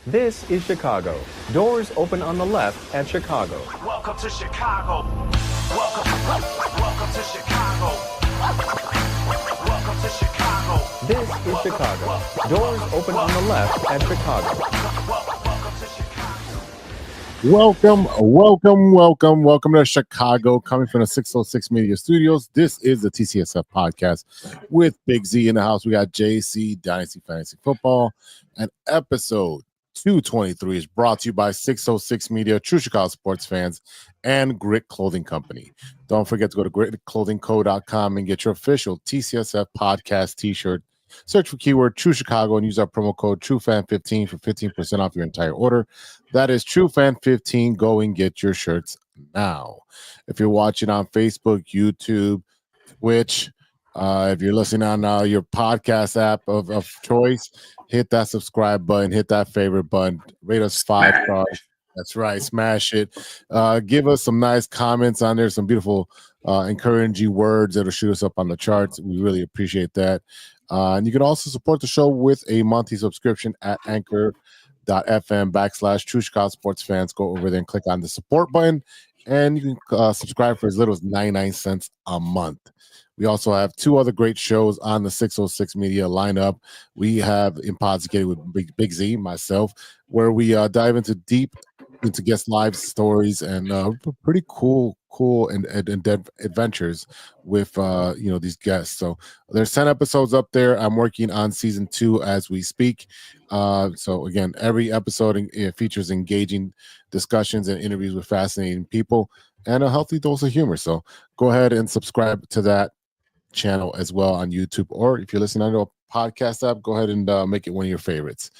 This is Chicago. Doors open on the left at Chicago. Welcome to Chicago. Welcome to Chicago. Welcome to Chicago. This is Chicago. Doors open on the left at Chicago. Welcome to Chicago, coming from the 606 Media Studios. This is the TCSF podcast with Big Z in the house. We got JC Dynasty Fantasy Football, and episode 223 is brought to you by 606 Media, True Chicago Sports Fans, and Grit Clothing Company. Don't forget to go to gritclothingco.com and get your official TCSF podcast t-shirt. Search for keyword True Chicago and use our promo code TrueFan15 for 15% off your entire order. That is TrueFan15. Go and get your shirts now. If you're watching on Facebook, YouTube, Twitch, if you're listening on your podcast app of choice, hit that subscribe button, hit that favorite button, rate us 5 stars. That's right, smash it. Give us some nice comments on there, some beautiful, encouraging words that'll shoot us up on the charts. We really appreciate that. And you can also support the show with a monthly subscription at anchor.fm/True Chicago Sports Fans. Go over there and click on the support button, and you can subscribe for as little as 99 cents a month. We also have 2 other great shows on the 606 Media lineup. We have Impossicated with Big Z, myself, where we dive into guest live stories and pretty cool and adventures with these guests. So there's 10 episodes up there. I'm working on season 2 as we speak. So again, every episode features engaging discussions and interviews with fascinating people and a healthy dose of humor. So go ahead and subscribe to that channel as well on YouTube, or if you're listening on a podcast app, go ahead and make it one of your favorites.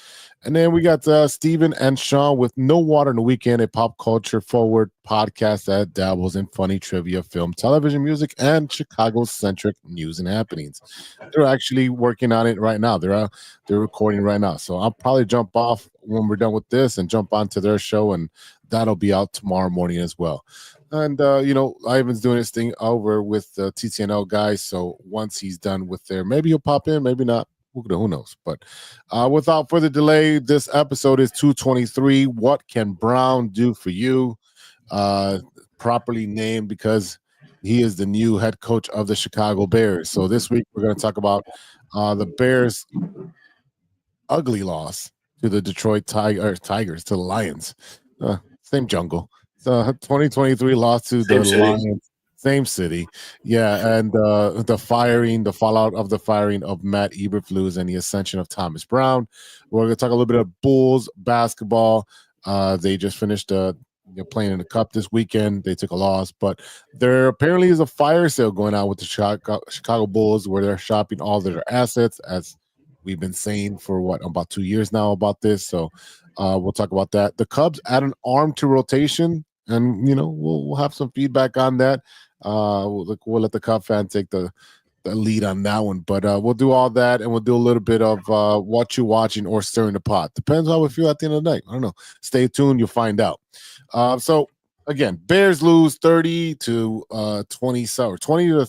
And then we got Steven and Sean with No Water in the Weekend, a pop culture forward podcast that dabbles in funny trivia, film, television, music, and Chicago-centric news and happenings. They're actually working on it right now. They're recording right now. So I'll probably jump off when we're done with this and jump onto their show, and that'll be out tomorrow morning as well. And, Ivan's doing his thing over with the TTNL guys. So once he's done with there, maybe he'll pop in, maybe not. Who knows? But without further delay, this episode is 223. What can Brown do for you? Properly named because he is the new head coach of the Chicago Bears. So this week we're going to talk about the Bears' ugly loss to the Detroit Tigers, to the Lions. Same jungle. 2023 loss to the Lions, same city. Yeah, and the fallout of the firing of Matt Eberflus and the ascension of Thomas Brown. We're going to talk a little bit of Bulls basketball. They just finished playing in the Cup this weekend. They took a loss, but there apparently is a fire sale going on with the Chicago Bulls where they're shopping all their assets, as we've been saying for about 2 years now about this. So we'll talk about that. The Cubs add an arm to rotation, and we'll have some feedback on that. We'll let the Cub fan take the lead on that one, but we'll do all that, and we'll do a little bit of what you're watching or stirring the pot. Depends how we feel at the end of the night. I don't know. Stay tuned, you'll find out. So again, Bears lose 30 to 20 or 20 to I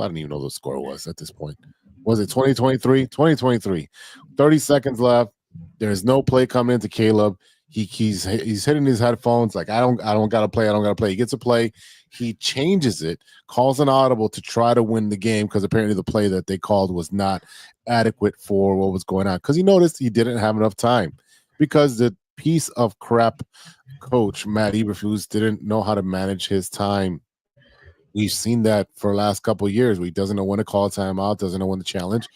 don't even know what the score was at this point. Was it 2023? 2023. 30 seconds left. There's no play coming into Caleb. He's hitting his headphones like I don't gotta play. He gets a play. He changes it, calls an audible to try to win the game because apparently the play that they called was not adequate for what was going on. Because he noticed he didn't have enough time because the piece of crap coach Matt Eberflus didn't know how to manage his time. We've seen that for the last couple of years. He doesn't know when to call a timeout, doesn't know when to challenge.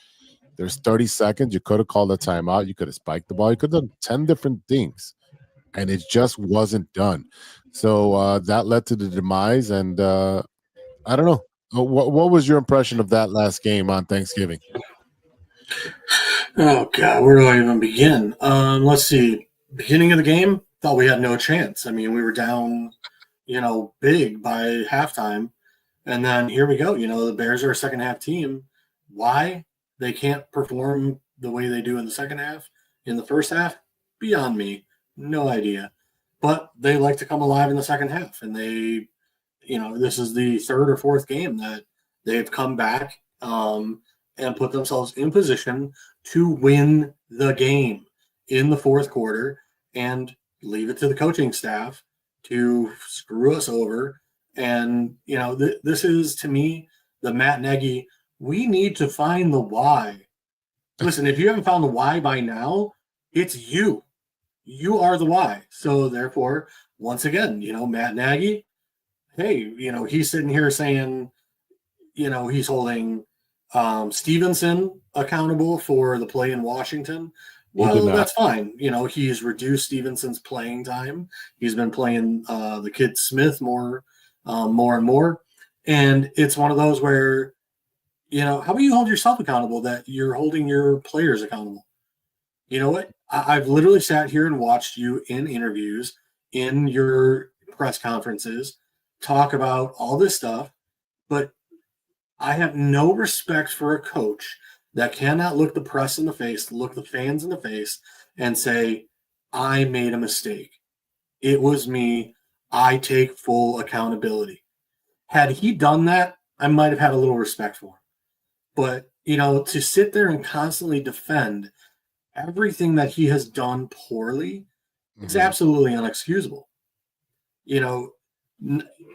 There's 30 seconds. You could have called a timeout. You could have spiked the ball. You could have done 10 different things, and it just wasn't done. So that led to the demise, and I don't know. What was your impression of that last game on Thanksgiving? Oh, God, where do I even begin? Let's see. Beginning of the game, thought we had no chance. I mean, we were down, big by halftime, and then here we go. The Bears are a second-half team. Why they can't perform the way they do in the second half, in the first half, beyond me. No idea. But they like to come alive in the second half, and they, this is the third or fourth game that they've come back and put themselves in position to win the game in the fourth quarter. and leave it to the coaching staff to screw us over. And, this is, to me, the Matt Nagy, we need to find the why. Listen, if you haven't found the why by now, it's you. You are the why. So, therefore, once again, Matt Nagy, hey, he's sitting here saying, he's holding Stevenson accountable for the play in Washington. Well, that's fine. He's reduced Stevenson's playing time. He's been playing the kid Smith more and more. And it's one of those where, how about you hold yourself accountable that you're holding your players accountable? You know what? I've literally sat here and watched you in interviews, in your press conferences, talk about all this stuff, but I have no respect for a coach that cannot look the press in the face, look the fans in the face, and say, I made a mistake. It was me. I take full accountability. Had he done that, I might have had a little respect for him. But, to sit there and constantly defend everything that he has done poorly, it's absolutely unexcusable.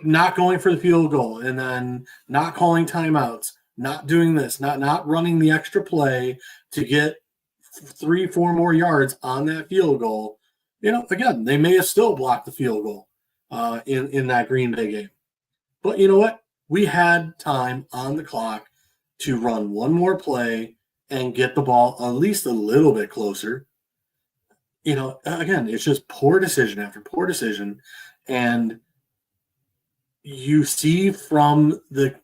Not going for the field goal and then not calling timeouts, not doing this, not running the extra play to get 3-4 more yards on that field goal. Again, they may have still blocked the field goal in that Green Bay game. But you know what? We had time on the clock to run one more play and get the ball at least a little bit closer. Again, it's just poor decision after poor decision. And you see from the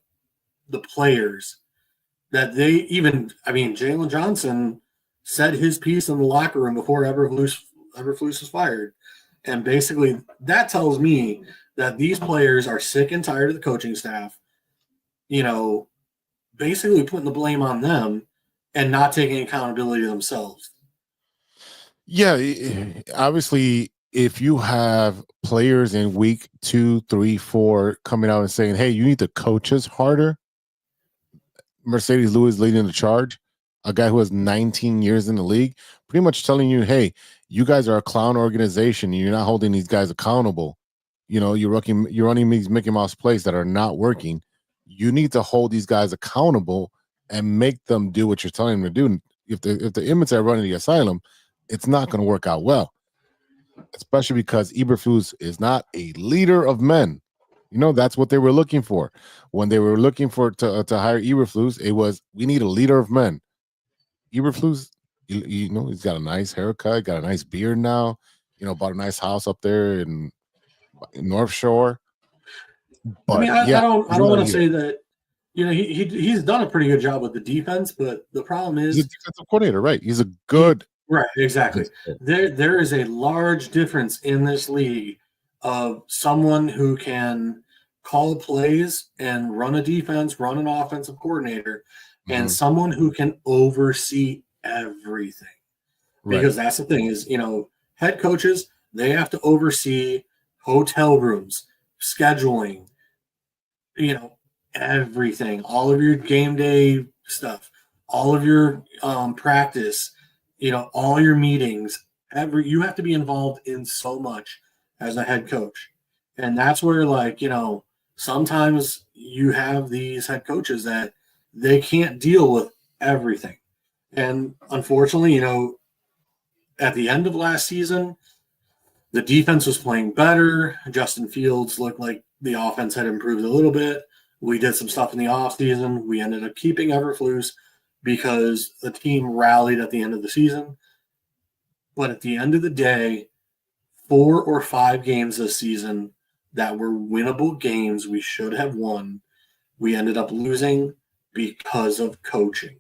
players that Jalen Johnson said his piece in the locker room before Eberflus was fired. And basically that tells me that these players are sick and tired of the coaching staff, basically putting the blame on them and not taking accountability themselves. Yeah, obviously, if you have players in week 2, 3, 4 coming out and saying, hey, you need to coach us harder, Mercedes Lewis leading the charge, a guy who has 19 years in the league, pretty much telling you, hey, you guys are a clown organization and you're not holding these guys accountable. You're running these Mickey Mouse plays that are not working. You need to hold these guys accountable and make them do what you're telling them to do. If the Emmets are running the asylum, it's not going to work out well, especially because Eberflus is not a leader of men. That's what they were looking for. When they were looking to hire Eberflus, it was, we need a leader of men. Eberflus, he's got a nice haircut, got a nice beard now, bought a nice house up there in North Shore. But I don't want to say that, he's done a pretty good job with the defense, but the problem is he's a defensive coordinator, right? He's a good. Right, exactly. There is a large difference in this league of someone who can call plays and run a defense, run an offensive coordinator, and someone who can oversee everything. Right. Because that's the thing is, head coaches, they have to oversee hotel rooms, scheduling, everything, all of your game day stuff, all of your practice, all your meetings, you have to be involved in so much as a head coach. And that's where, sometimes you have these head coaches that they can't deal with everything. And unfortunately, at the end of last season, the defense was playing better. Justin Fields looked like the offense had improved a little bit. We did some stuff in the offseason. We ended up keeping Eberflus because the team rallied at the end of the season. But at the end of the day, 4 or 5 games this season that were winnable games we should have won, we ended up losing because of coaching,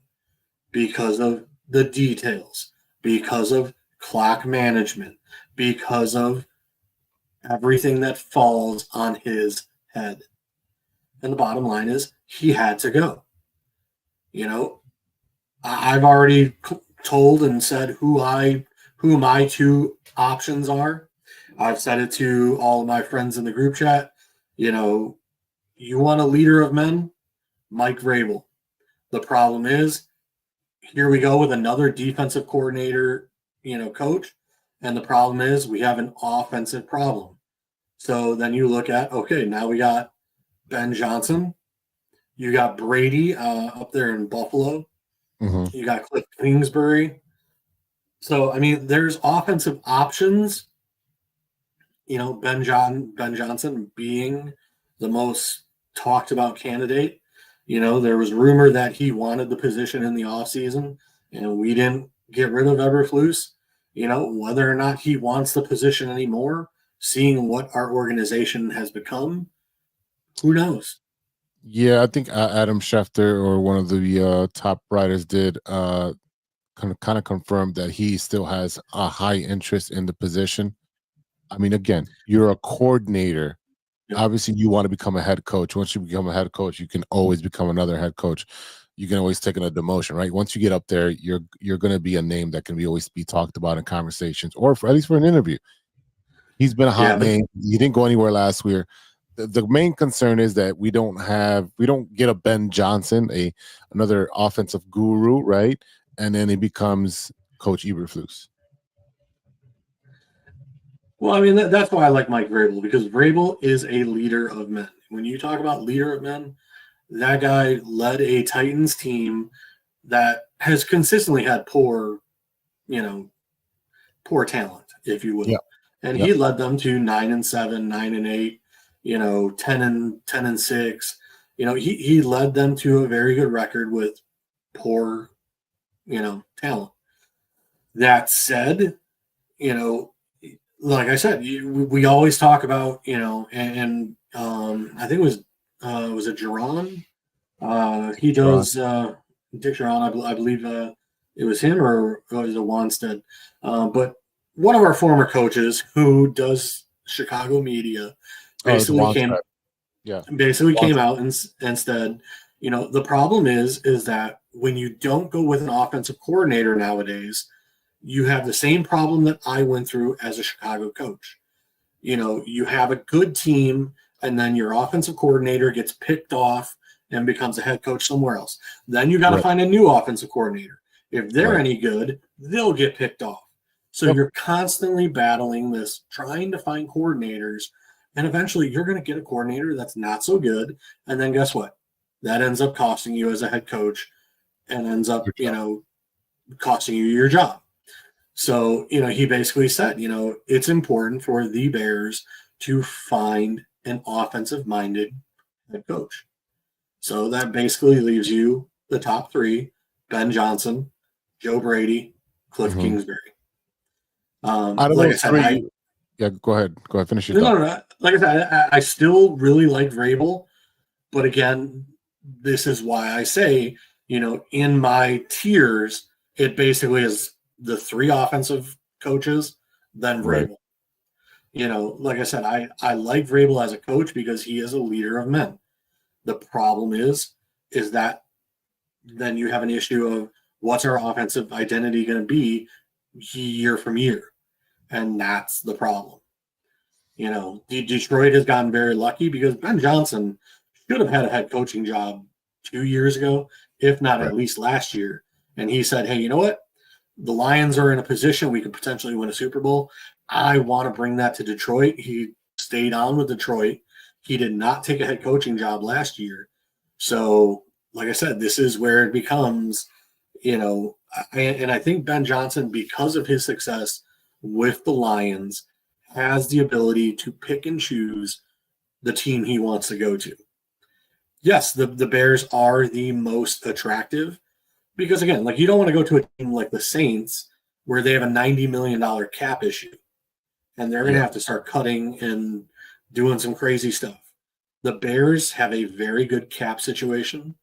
because of the details, because of clock management, because of everything that falls on his head. And the bottom line is he had to go. I've already told and said who my 2 options are. I've said it to all of my friends in the group chat. You want a leader of men? Mike Vrabel. The problem is, here we go with another defensive coordinator, coach. And the problem is we have an offensive problem. So then you look at, okay, now we got Ben Johnson. You got Brady up there in Buffalo. Mm-hmm. You got Cliff Kingsbury. So, I mean, there's offensive options. You know, Ben Johnson being the most talked about candidate. You know, there was rumor that he wanted the position in the offseason, and we didn't get rid of Eberflus. You know, whether or not he wants the position anymore, seeing what our organization has become, who knows? Yeah, I think Adam Schefter or one of the top writers did kind of confirm that he still has a high interest in the position. I mean, again, you're a coordinator. Yep. Obviously, you want to become a head coach. Once you become a head coach, you can always become another head coach. You can always take a demotion, right? Once you get up there, you're going to be a name that can always be talked about in conversations, or at least for an interview. He's been a hot name. He didn't go anywhere last year. The main concern is that we don't get a Ben Johnson, another offensive guru, right? And then he becomes Coach Eberflus. Well, I mean, that's why I like Mike Vrabel, because Vrabel is a leader of men. When you talk about leader of men, that guy led a Titans team that has consistently had poor talent, if you will. Yeah. And he led them to 9-7, 9-8, 10-6. You know, he led them to a very good record with poor, talent. That said, like I said, we always talk about, and I think it was it Geron? He does Dick Geron, I believe it was him, or was it Wanstead? But one of our former coaches who does Chicago media basically came out and said, the problem is that when you don't go with an offensive coordinator nowadays, you have the same problem that I went through as a Chicago coach. You have a good team, and then your offensive coordinator gets picked off and becomes a head coach somewhere else. Then you got to find a new offensive coordinator. If they're any good, they'll get picked off. So you're constantly battling this, trying to find coordinators, and eventually you're going to get a coordinator that's not so good. And then guess what? That ends up costing you as a head coach and ends up, costing you your job. So, he basically said, it's important for the Bears to find an offensive-minded head coach. So that basically leaves you the top three: Ben Johnson, Joe Brady, Cliff Kingsbury. Out of those three, go ahead. Finish your thought. No. Like I said, I still really like Vrabel, but again, this is why I say, in my tiers, it basically is the three offensive coaches, then Vrabel. Right. Like I said, I like Vrabel as a coach because he is a leader of men. The problem is that then you have an issue of what's our offensive identity going to be year from year. And that's the problem. Detroit has gotten very lucky because Ben Johnson should have had a head coaching job 2 years ago, if not at least last year. And he said, hey, you know what? The Lions are in a position we could potentially win a Super Bowl. I want to bring that to Detroit. He stayed on with Detroit. He did not take a head coaching job last year. So, like I said, this is where it becomes, and I think Ben Johnson, because of his success with the Lions, has the ability to pick and choose the team he wants to go to. Yes, the Bears are the most attractive because, again, like you don't want to go to a team like the Saints where they have a $90 million cap issue and they're going to have to start cutting and doing some crazy stuff. The Bears have a very good cap situation.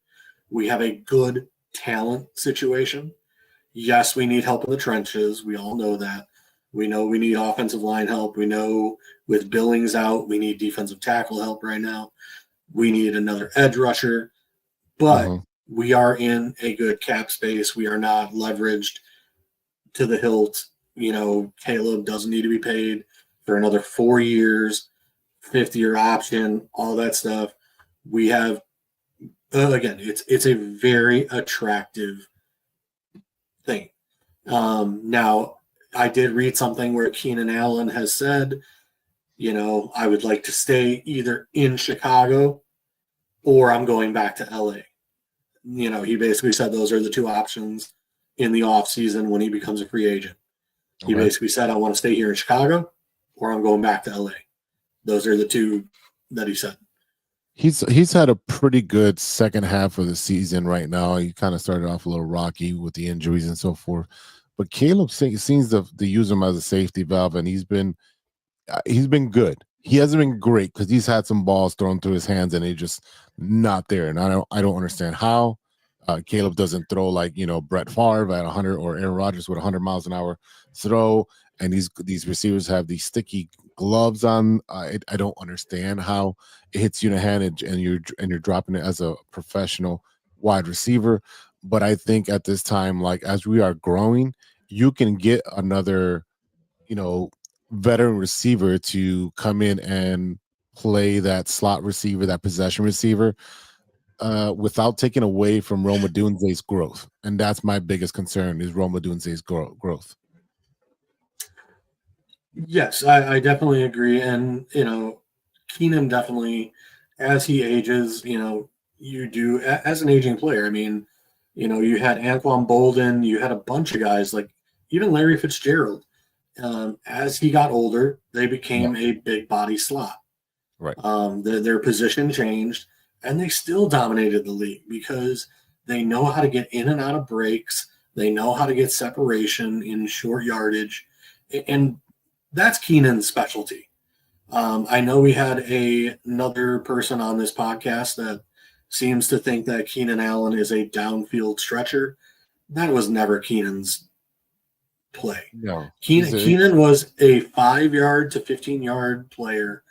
We have a good talent situation. Yes, we need help in the trenches. We all know that. We know we need offensive line help. We know with Billings out, we need defensive tackle help right now. We need another edge rusher. But we are in a good cap space. We are not leveraged to the hilt. Caleb doesn't need to be paid for another 4 years, 50-year option, all that stuff. We have, again, it's a very attractive thing. Now, I did read something where Keenan Allen has said, I would like to stay either in Chicago or I'm going back to LA. He basically said those are the two options in the offseason when he becomes a free agent. He basically said, I want to stay here in Chicago or I'm going back to LA. Those are the two that he said. He's had a pretty good second half of the season right now. He kind of started off a little rocky with the injuries and so forth. But Caleb seems to use him as a safety valve, and he's been good. He hasn't been great because he's had some balls thrown through his hands and he's just not there. And I don't understand how Caleb doesn't throw like Brett Favre at 100 or Aaron Rodgers with 100 miles an hour throw. And these receivers have these sticky gloves on. I don't understand how it hits you in the hand and you're dropping it as a professional wide receiver. But I think at this time, like as we are growing, you can get another, veteran receiver to come in and play that slot receiver, that possession receiver, without taking away from Rome Odunze's growth. And that's my biggest concern is Rome Odunze's growth. Yes, I definitely agree. And, Keenan definitely, as he ages, you do, as an aging player, I mean, you had Anquan Bolden, you had a bunch of guys, like even Larry Fitzgerald. As he got older, they became a big body slot. Right. Their position changed, and they still dominated the league because they know how to get in and out of breaks. They know how to get separation in short yardage, and that's Keenan's specialty. I know we had another person on this podcast that seems to think that Keenan Allen is a downfield stretcher. That was never Keenan's play. No. Keenan was a 5-yard to 15-yard player,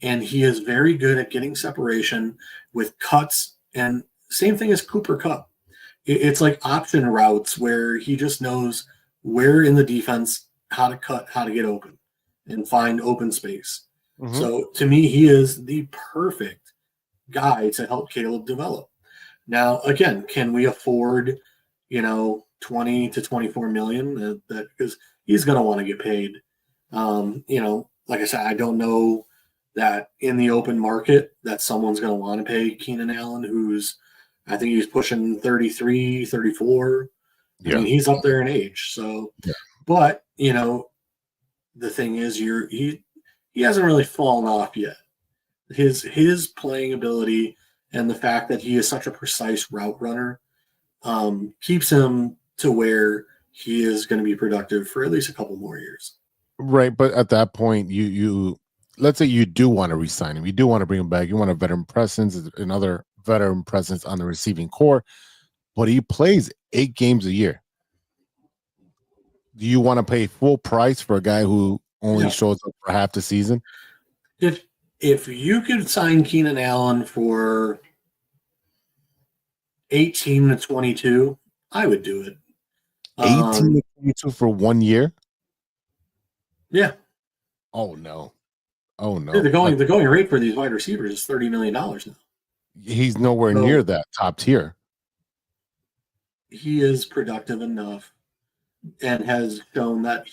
and he is very good at getting separation with cuts, and same thing as Cooper Kupp. It's like option routes where he just knows where in the defense how to cut, how to get open, and find open space. Mm-hmm. So to me, he is the perfect guy to help Caleb develop. Now, again, can we afford, 20 to 24 million that because he's going to want to get paid. Like I said, I don't know that in the open market that someone's going to want to pay Keenan Allen, I think he's pushing 33, 34. Yeah. I mean, he's up there in age. So, but the thing is he hasn't really fallen off yet. His playing ability and the fact that he is such a precise route runner keeps him to where he is going to be productive for at least a couple more years. Right, but at that point, you let's say you do want to re-sign him, you do want to bring him back, you want a veteran presence, another veteran presence on the receiving core, but he plays 8 games a year. Do you want to pay full price for a guy who only shows up for half the season? If you could sign Keenan Allen for 18 to 22, I would do it. 18 to 22 for 1 year? Yeah. Oh no. Yeah, the going rate for these wide receivers is $30 million now. He's nowhere near that top tier. He is productive enough and has shown that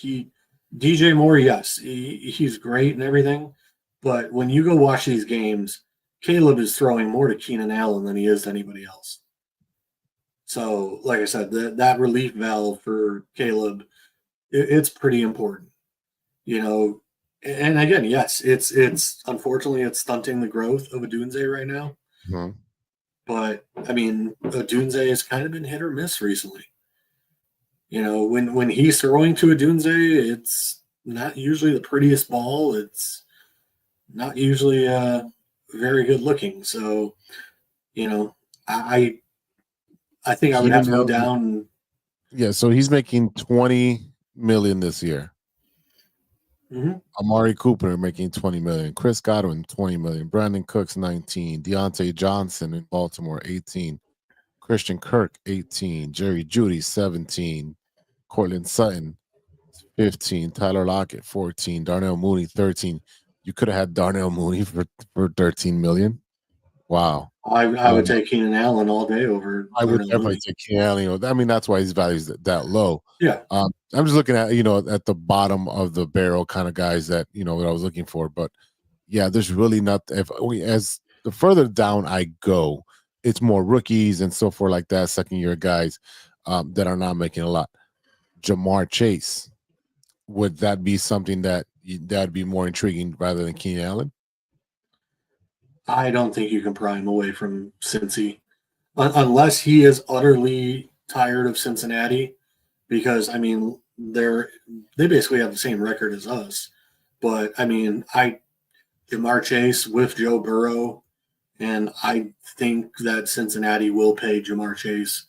DJ Moore, yes, he's great and everything, but when you go watch these games, Caleb is throwing more to Keenan Allen than he is to anybody else. So, like I said, that relief valve for Caleb, it's pretty important. And again, yes, it's unfortunately it's stunting the growth of Odunze right now. Mm-hmm. But I mean, Odunze has kind of been hit or miss recently. When he's throwing to Odunze, it's not usually the prettiest ball. It's not usually very good looking. So, I think I would have to go down. Yeah, so he's making $20 million this year. Mm-hmm. Amari Cooper making $20 million. Chris Godwin $20 million. Brandon Cooks $19. Deontay Johnson in Baltimore $18. Christian Kirk $18. Jerry Jeudy $17. Cortland Sutton $15. Tyler Lockett $14. Darnell Mooney $13. You could have had Darnell Mooney for $13 million. Wow. I would take Keenan Allen all day over. I would Darnell definitely Mooney. take Keenan Allen. I mean, that's why his value is that low. Yeah. I'm just looking at at the bottom of the barrel kind of guys that that I was looking for. But yeah, there's really not. As the further down I go, it's more rookies and so forth like that, second year guys that are not making a lot. Jamar Chase, would that be something that'd be more intriguing rather than Keenan Allen? I don't think you can pry him away from Cincy unless he is utterly tired of Cincinnati, because I mean they basically have the same record as us. But I mean, Jamar Chase with Joe Burrow, and I think that Cincinnati will pay Jamar Chase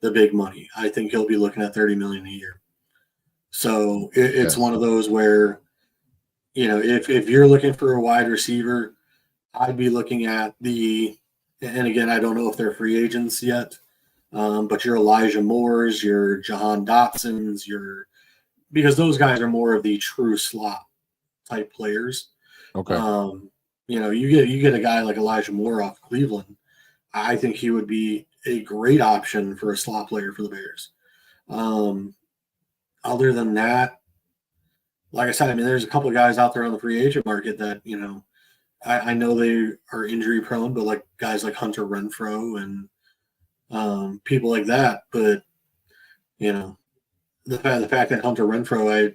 the big money. I think he'll be looking at $30 million a year. So it's Yes. one of those where, if you're looking for a wide receiver, I'd be looking at and again, I don't know if they're free agents yet, but your Elijah Moores, your Jahan Dotsons, because those guys are more of the true slot type players. Okay. You get a guy like Elijah Moore off Cleveland. I think he would be a great option for a slot player for the Bears. Other than that, like I said, I mean, there's a couple of guys out there on the free agent market that, I know they are injury prone, but like guys like Hunter Renfrow and people like that. But, the fact that Hunter Renfrow, I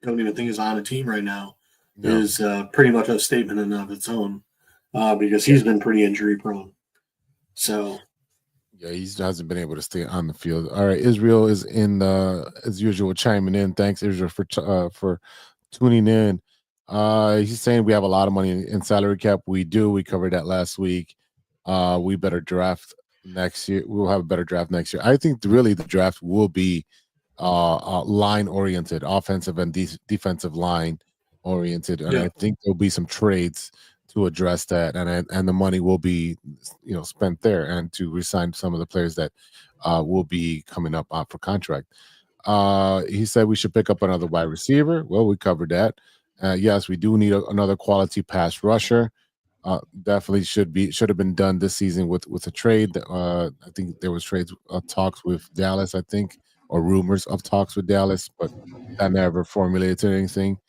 don't even think is on a team right now, is pretty much a statement in and of its own, because he's been pretty injury prone. So. Yeah, he hasn't been able to stay on the field. All right, Israel is in as usual chiming in. Thanks, Israel, for tuning in. He's saying we have a lot of money in salary cap. We do. We covered that last week. We better draft next year. We'll have a better draft next year. I think really the draft will be line oriented, offensive and defensive line oriented, and I think there'll be some trades to address that, and the money will be spent there, and to resign some of the players that will be coming up for contract. He said we should pick up another wide receiver. Well, we covered that. Yes, we do need another quality pass rusher. Definitely should have been done this season with a trade. I think there was trades talks with Dallas, I think, or rumors of talks with Dallas, but that never formulated to anything.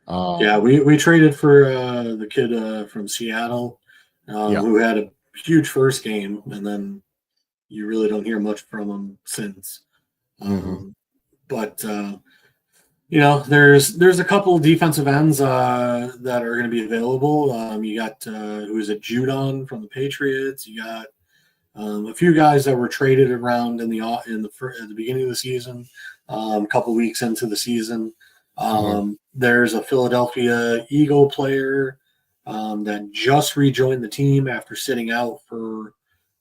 We traded for the kid from Seattle, who had a huge first game, and then you really don't hear much from him since. But there's a couple defensive ends that are going to be available. You got who's it, Judon from the Patriots. You got a few guys that were traded around at the beginning of the season, a couple weeks into the season. There's a Philadelphia Eagle player that just rejoined the team after sitting out for,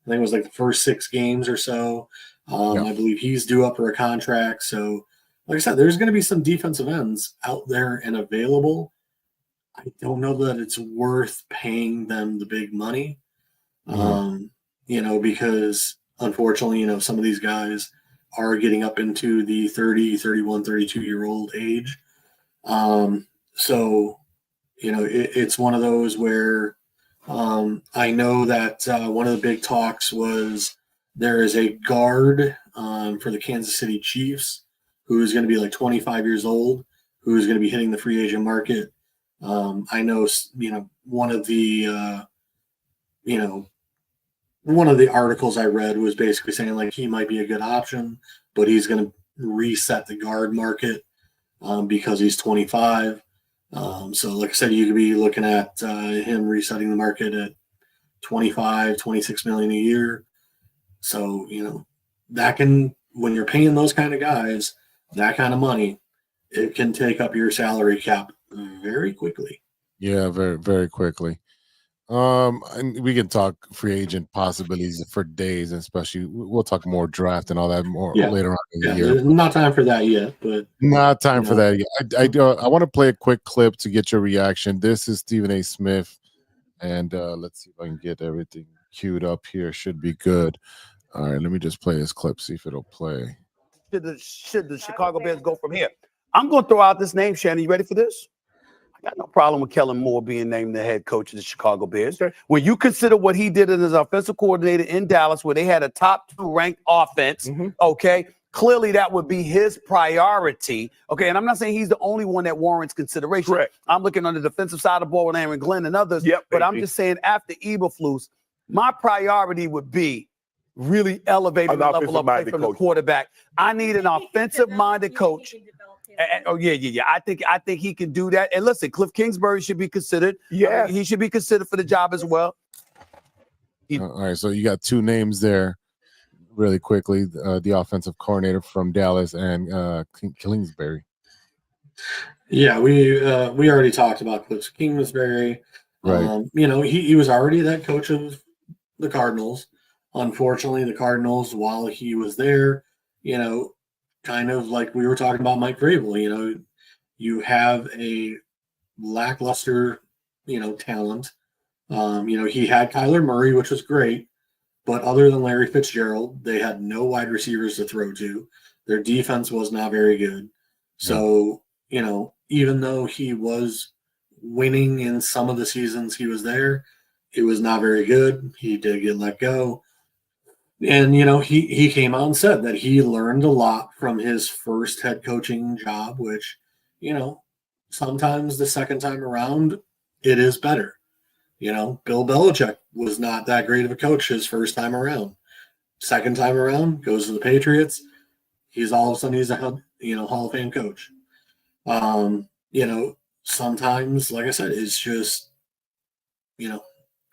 I think it was like the first 6 games or so. I believe he's due up for a contract. So, like I said, there's going to be some defensive ends out there and available. I don't know that it's worth paying them the big money, because unfortunately, some of these guys are getting up into the 30, 31, 32-year-old age. It's one of those where I know that one of the big talks was there is a guard for the Kansas City Chiefs who's going to be like 25 years old, who's going to be hitting the free agent market. I know, one of the articles I read was basically saying like he might be a good option, but he's going to reset the guard market because he's 25. So like I said, you could be looking at him resetting the market at 25, 26 million a year. So, that can, when you're paying those kind of guys, that kind of money, it can take up your salary cap very quickly. Yeah, very, very quickly. And we can talk free agent possibilities for days, and especially we'll talk more draft and all that more later on in the year. There's not time for that yet, but not time for that yet. I want to play a quick clip to get your reaction. This is Stephen A. Smith, and let's see if I can get everything queued up here. Should be good. All right, let me just play this clip, see if it'll play. Should the Chicago Bears go from here? I'm going to throw out this name, Shannon. You ready for this? I got no problem with Kellen Moore being named the head coach of the Chicago Bears. When you consider what he did as offensive coordinator in Dallas, where they had a top 2 ranked offense, okay, clearly that would be his priority. Okay, and I'm not saying he's the only one that warrants consideration. Correct. I'm looking on the defensive side of the ball with Aaron Glenn and others. But I'm just saying after Eberflus, my priority would be really elevating the level of play from the quarterback. I need an offensive-minded coach. I think he can do that. And listen, Cliff Kingsbury should be considered. Yeah, he should be considered for the job as well. All right, so you got 2 names there, really quickly. The offensive coordinator from Dallas and Kingsbury. Yeah, we already talked about Cliff Kingsbury. Right. He was already that coach of the Cardinals. Unfortunately, the Cardinals, while he was there, kind of like we were talking about Mike Vrabel, you have a lackluster, talent. He had Kyler Murray, which was great, but other than Larry Fitzgerald, they had no wide receivers to throw to. Their defense was not very good. So, even though he was winning in some of the seasons he was there, it was not very good. He did get let go. And, he came out and said that he learned a lot from his first head coaching job, which, sometimes the second time around, it is better. Bill Belichick was not that great of a coach his first time around. Second time around, goes to the Patriots. He's all of a sudden he's a Hall of Fame coach. Sometimes, like I said, it's just,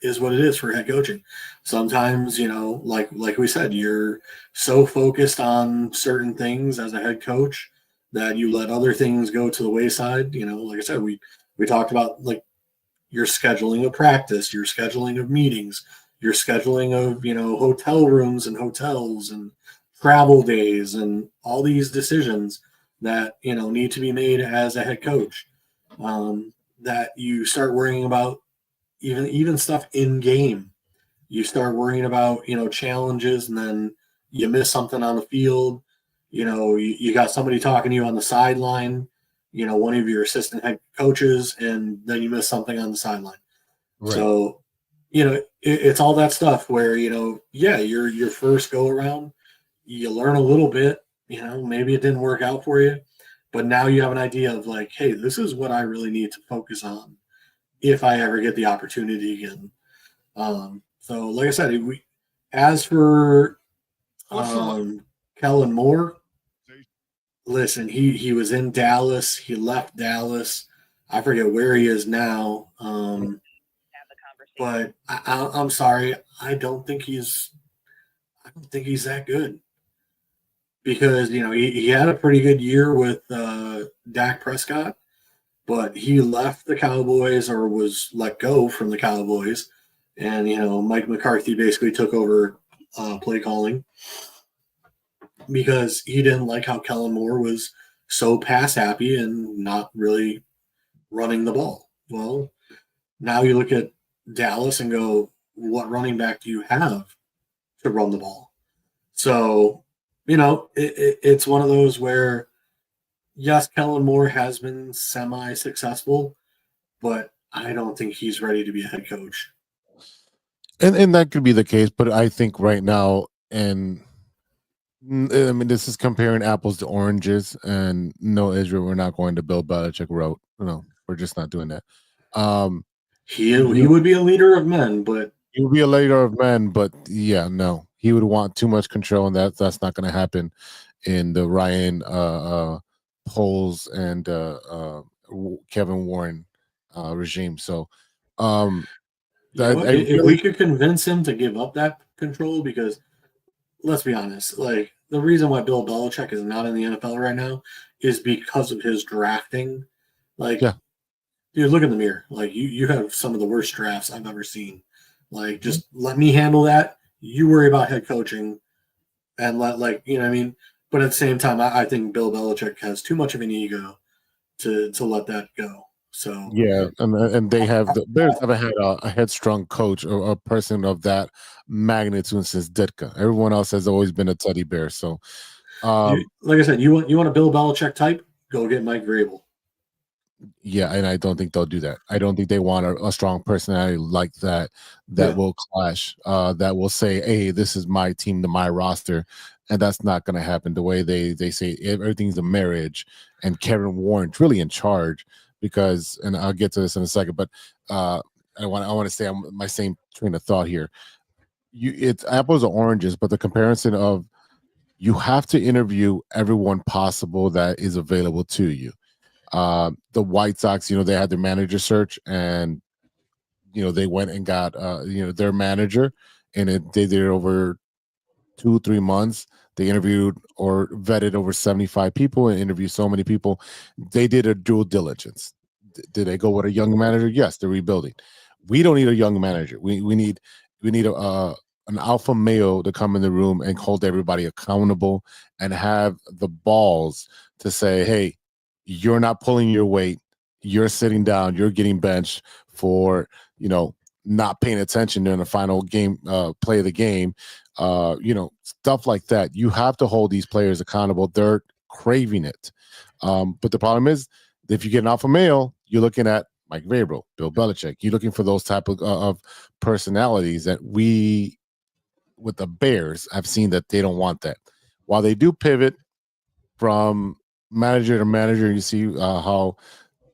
is what it is for head coaching. Sometimes, like we said, you're so focused on certain things as a head coach that you let other things go to the wayside. Like I said, we talked about like your scheduling of practice, your scheduling of meetings, your scheduling of, hotel rooms and hotels and travel days and all these decisions that, need to be made as a head coach, that you start worrying about even stuff in game. You start worrying about, challenges, and then you miss something on the field. You got somebody talking to you on the sideline, one of your assistant head coaches, and then you miss something on the sideline. Right. So, it's all that stuff where, your first go around, you learn a little bit, maybe it didn't work out for you, but now you have an idea of like, hey, this is what I really need to focus on if I ever get the opportunity again. So like I said, as for Kellen Moore, listen, he was in Dallas. He left Dallas. I forget where he is now. But I'm sorry. I don't think he's that good, because, he had a pretty good year with Dak Prescott, but he left the Cowboys, or was let go from the Cowboys. And, Mike McCarthy basically took over play calling because he didn't like how Kellen Moore was so pass happy and not really running the ball. Well, now you look at Dallas and go, what running back do you have to run the ball? So, it's one of those where, yes, Kellen Moore has been semi-successful, but I don't think he's ready to be a head coach. And that could be the case, but I think right now, and I mean, this is comparing apples to oranges, and no, Israel, we're not going to Bill Belichick route. No, we're just not doing that. He would be a leader of men, but he would be a leader of men, but yeah, no, he would want too much control, and that's not going to happen in the Ryan Poles and Kevin Warren regime. So, if we could convince him to give up that control, because let's be honest, like the reason why Bill Belichick is not in the NFL right now is because of his drafting. Like, yeah. Dude, look in the mirror. Like you have some of the worst drafts I've ever seen. Like, just let me handle that. You worry about head coaching, and let, like, you know what I mean? But at the same time, I think Bill Belichick has too much of an ego to let that go. So yeah, and the Bears haven't had a headstrong coach or a person of that magnitude since Ditka. Everyone else has always been a teddy bear. So, like I said, you want a Bill Belichick type? Go get Mike Vrabel. Yeah, and I don't think they'll do that. I don't think they want a strong personality like that will clash, that will say, hey, this is my team to my roster. And that's not going to happen. The way they say everything's a marriage, and Kevin Warren's really in charge because, and I'll get to this in a second, but I want to stay on my same train of thought here. It's apples or oranges, but the comparison of you have to interview everyone possible that is available to you. The White Sox, they had their manager search, and they went and got their manager, and they did it over 2-3 months. They interviewed or vetted over 75 people and interviewed so many people. They did a due diligence. Did they go with a young manager? Yes, they're rebuilding. We don't need a young manager. We need an alpha male to come in the room and hold everybody accountable and have the balls to say, hey, you're not pulling your weight. You're sitting down. You're getting benched for, not paying attention during the final game, play of the game, stuff like that. You have to hold these players accountable. They're craving it. But the problem is, if you get an alpha male, you're looking at Mike Vrabel, Bill Belichick. You're looking for those type of personalities that we, with the Bears, I've seen that they don't want that. While they do pivot from manager to manager, you see how,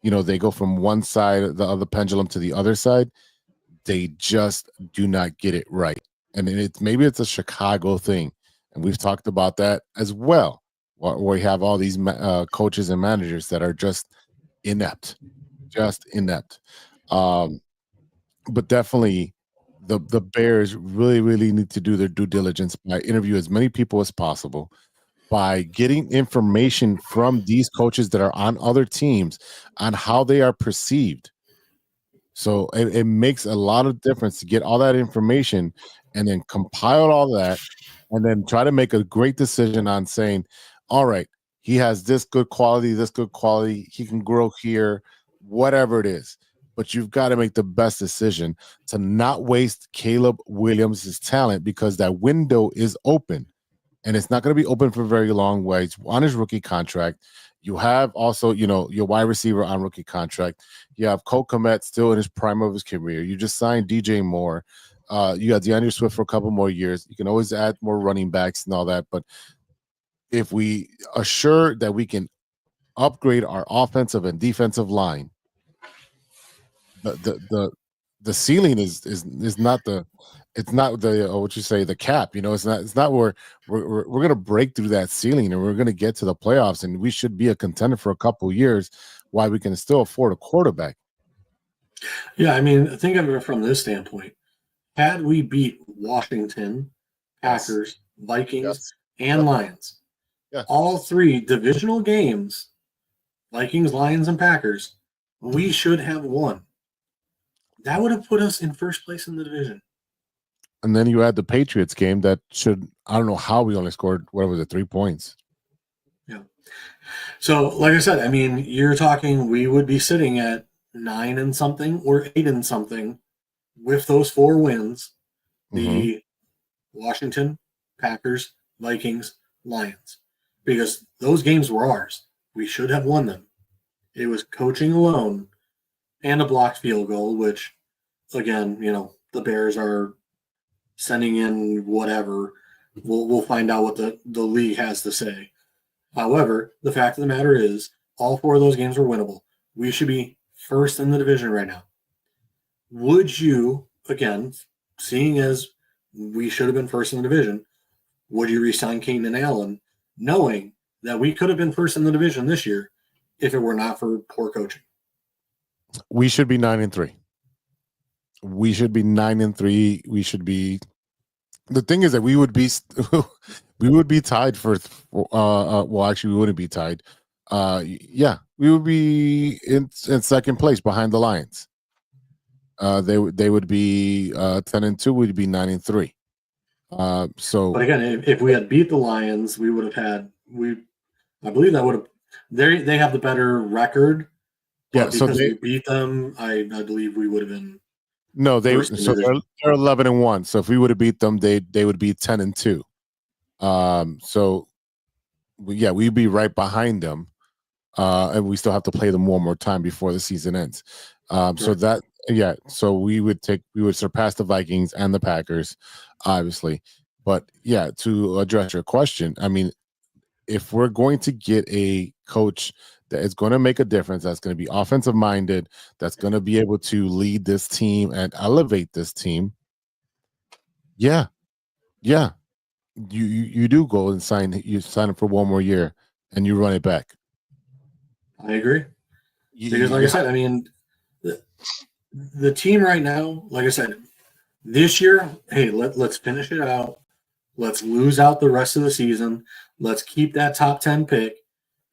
they go from one side of the pendulum to the other side. They just do not get it right. And maybe it's a Chicago thing. And we've talked about that as well, where we have all these coaches and managers that are just inept. But definitely the Bears really, really need to do their due diligence by interview as many people as possible, by getting information from these coaches that are on other teams on how they are perceived. So it makes a lot of difference to get all that information and then compile all that and then try to make a great decision on saying, all right, he has this good quality, he can grow here, whatever it is. But you've got to make the best decision to not waste Caleb Williams' talent, because that window is open. And it's not going to be open for very long while he's on his rookie contract. You have also, your wide receiver on rookie contract. You have Cole Kmet still in his prime of his career. You just signed DJ Moore. You got DeAndre Swift for a couple more years. You can always add more running backs and all that. But if we assure that we can upgrade our offensive and defensive line, the ceiling is not the. It's not the cap, it's not where we're going to break through that ceiling and we're going to get to the playoffs, and we should be a contender for a couple of years while we can still afford a quarterback. Yeah. I mean, think of it from this standpoint. Had we beat Washington, Packers, Vikings, and Lions, all three divisional games, Vikings, Lions, and Packers, we should have won. That would have put us in first place in the division. And then you add the Patriots game that I don't know how we only scored, 3 points. Yeah. So, like I said, I mean, you're talking we would be sitting at 9 and something or 8 and something with those 4 wins. The Washington, Packers, Vikings, Lions. Because those games were ours. We should have won them. It was coaching alone and a blocked field goal, which, again, the Bears are sending in whatever. We'll find out what the league has to say. However, the fact of the matter is, all 4 of those games were winnable. We should be first in the division right now. Would you, again, seeing as we should have been first in the division, would you re-sign Keenan Allen, knowing that we could have been first in the division this year if it were not for poor coaching? We should be 9-3. We should be 9-3. We should be. The thing is that we would be tied for. Well, actually, we wouldn't be tied. We would be in second place behind the Lions. They would be 10-2. We'd be 9-3. But again, if we had beat the Lions, we would have had. I believe that would have. They have the better record. Yeah, because we beat them, I believe we would have been. No, they're 11-1. So if we would have beat them, they would be 10-2. We'd be right behind them. and we still have to play them one more time before the season ends. So we would surpass the Vikings and the Packers, obviously. But yeah, to address your question, I mean, if we're going to get a coach that is going to make a difference, that's going to be offensive minded, that's going to be able to lead this team and elevate this team, you do go and sign him for one more year and you run it back. I agree. Because like I said, I mean, the team right now, like I said, this year, hey, let's finish it out. Let's lose out the rest of the season. Let's keep that top 10 pick.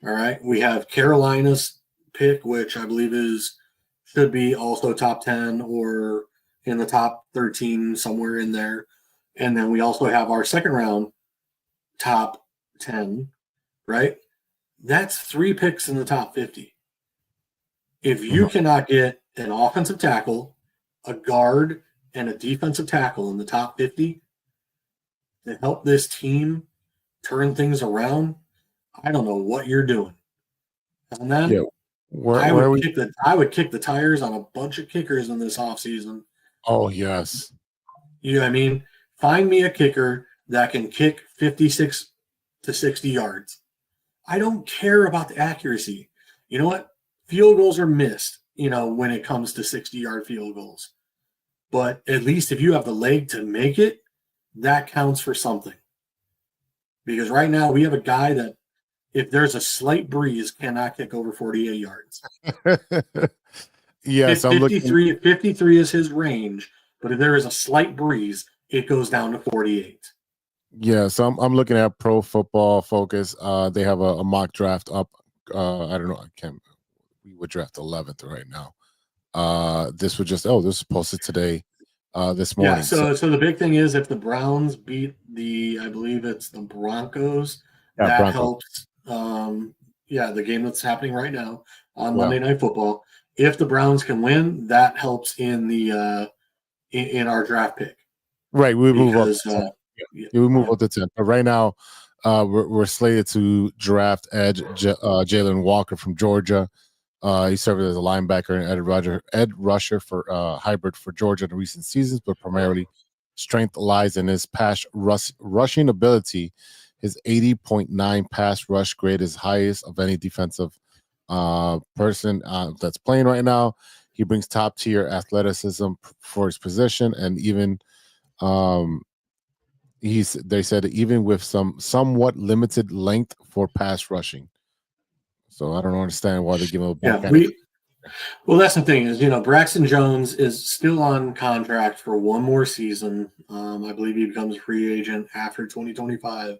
All right. We have Carolina's pick, which I believe should be also top 10 or in the top 13, somewhere in there. And then we also have our second round top 10, right? That's 3 picks in the top 50. If you cannot get an offensive tackle, a guard, and a defensive tackle in the top 50 to help this team turn things around, I don't know what you're doing. And then I would kick the tires on a bunch of kickers in this offseason. Oh, yes. You know what I mean? Find me a kicker that can kick 56 to 60 yards. I don't care about the accuracy. You know what? Field goals are missed, when it comes to 60-yard field goals. But at least if you have the leg to make it, that counts for something. Because right now we have a guy that, if there's a slight breeze, cannot kick over 48 yards. Yes, 53 is his range, but if there is a slight breeze, it goes down to 48. Yeah, so I'm looking at Pro Football Focus. They have a mock draft up. I don't know. We would draft 11th right now. This was posted today. This morning. Yeah, so the big thing is if the Browns beat I believe it's the Broncos, that helps. The game that's happening right now on Monday Night Football. If the Browns can win, that helps in the in our draft pick. Right, we move up. We move up to 10. But right now, we're slated to draft edge Jalen Walker from Georgia. He served as a linebacker and edge rusher for hybrid for Georgia in recent seasons, but primarily strength lies in his pass rushing ability. His 80.9 pass rush grade is highest of any defensive person that's playing right now. He brings top tier athleticism for his position, and even they said even with some somewhat limited length for pass rushing. So I don't understand why they give him a back. Well, that's the thing is, Braxton Jones is still on contract for one more season. I believe he becomes a free agent after 2025.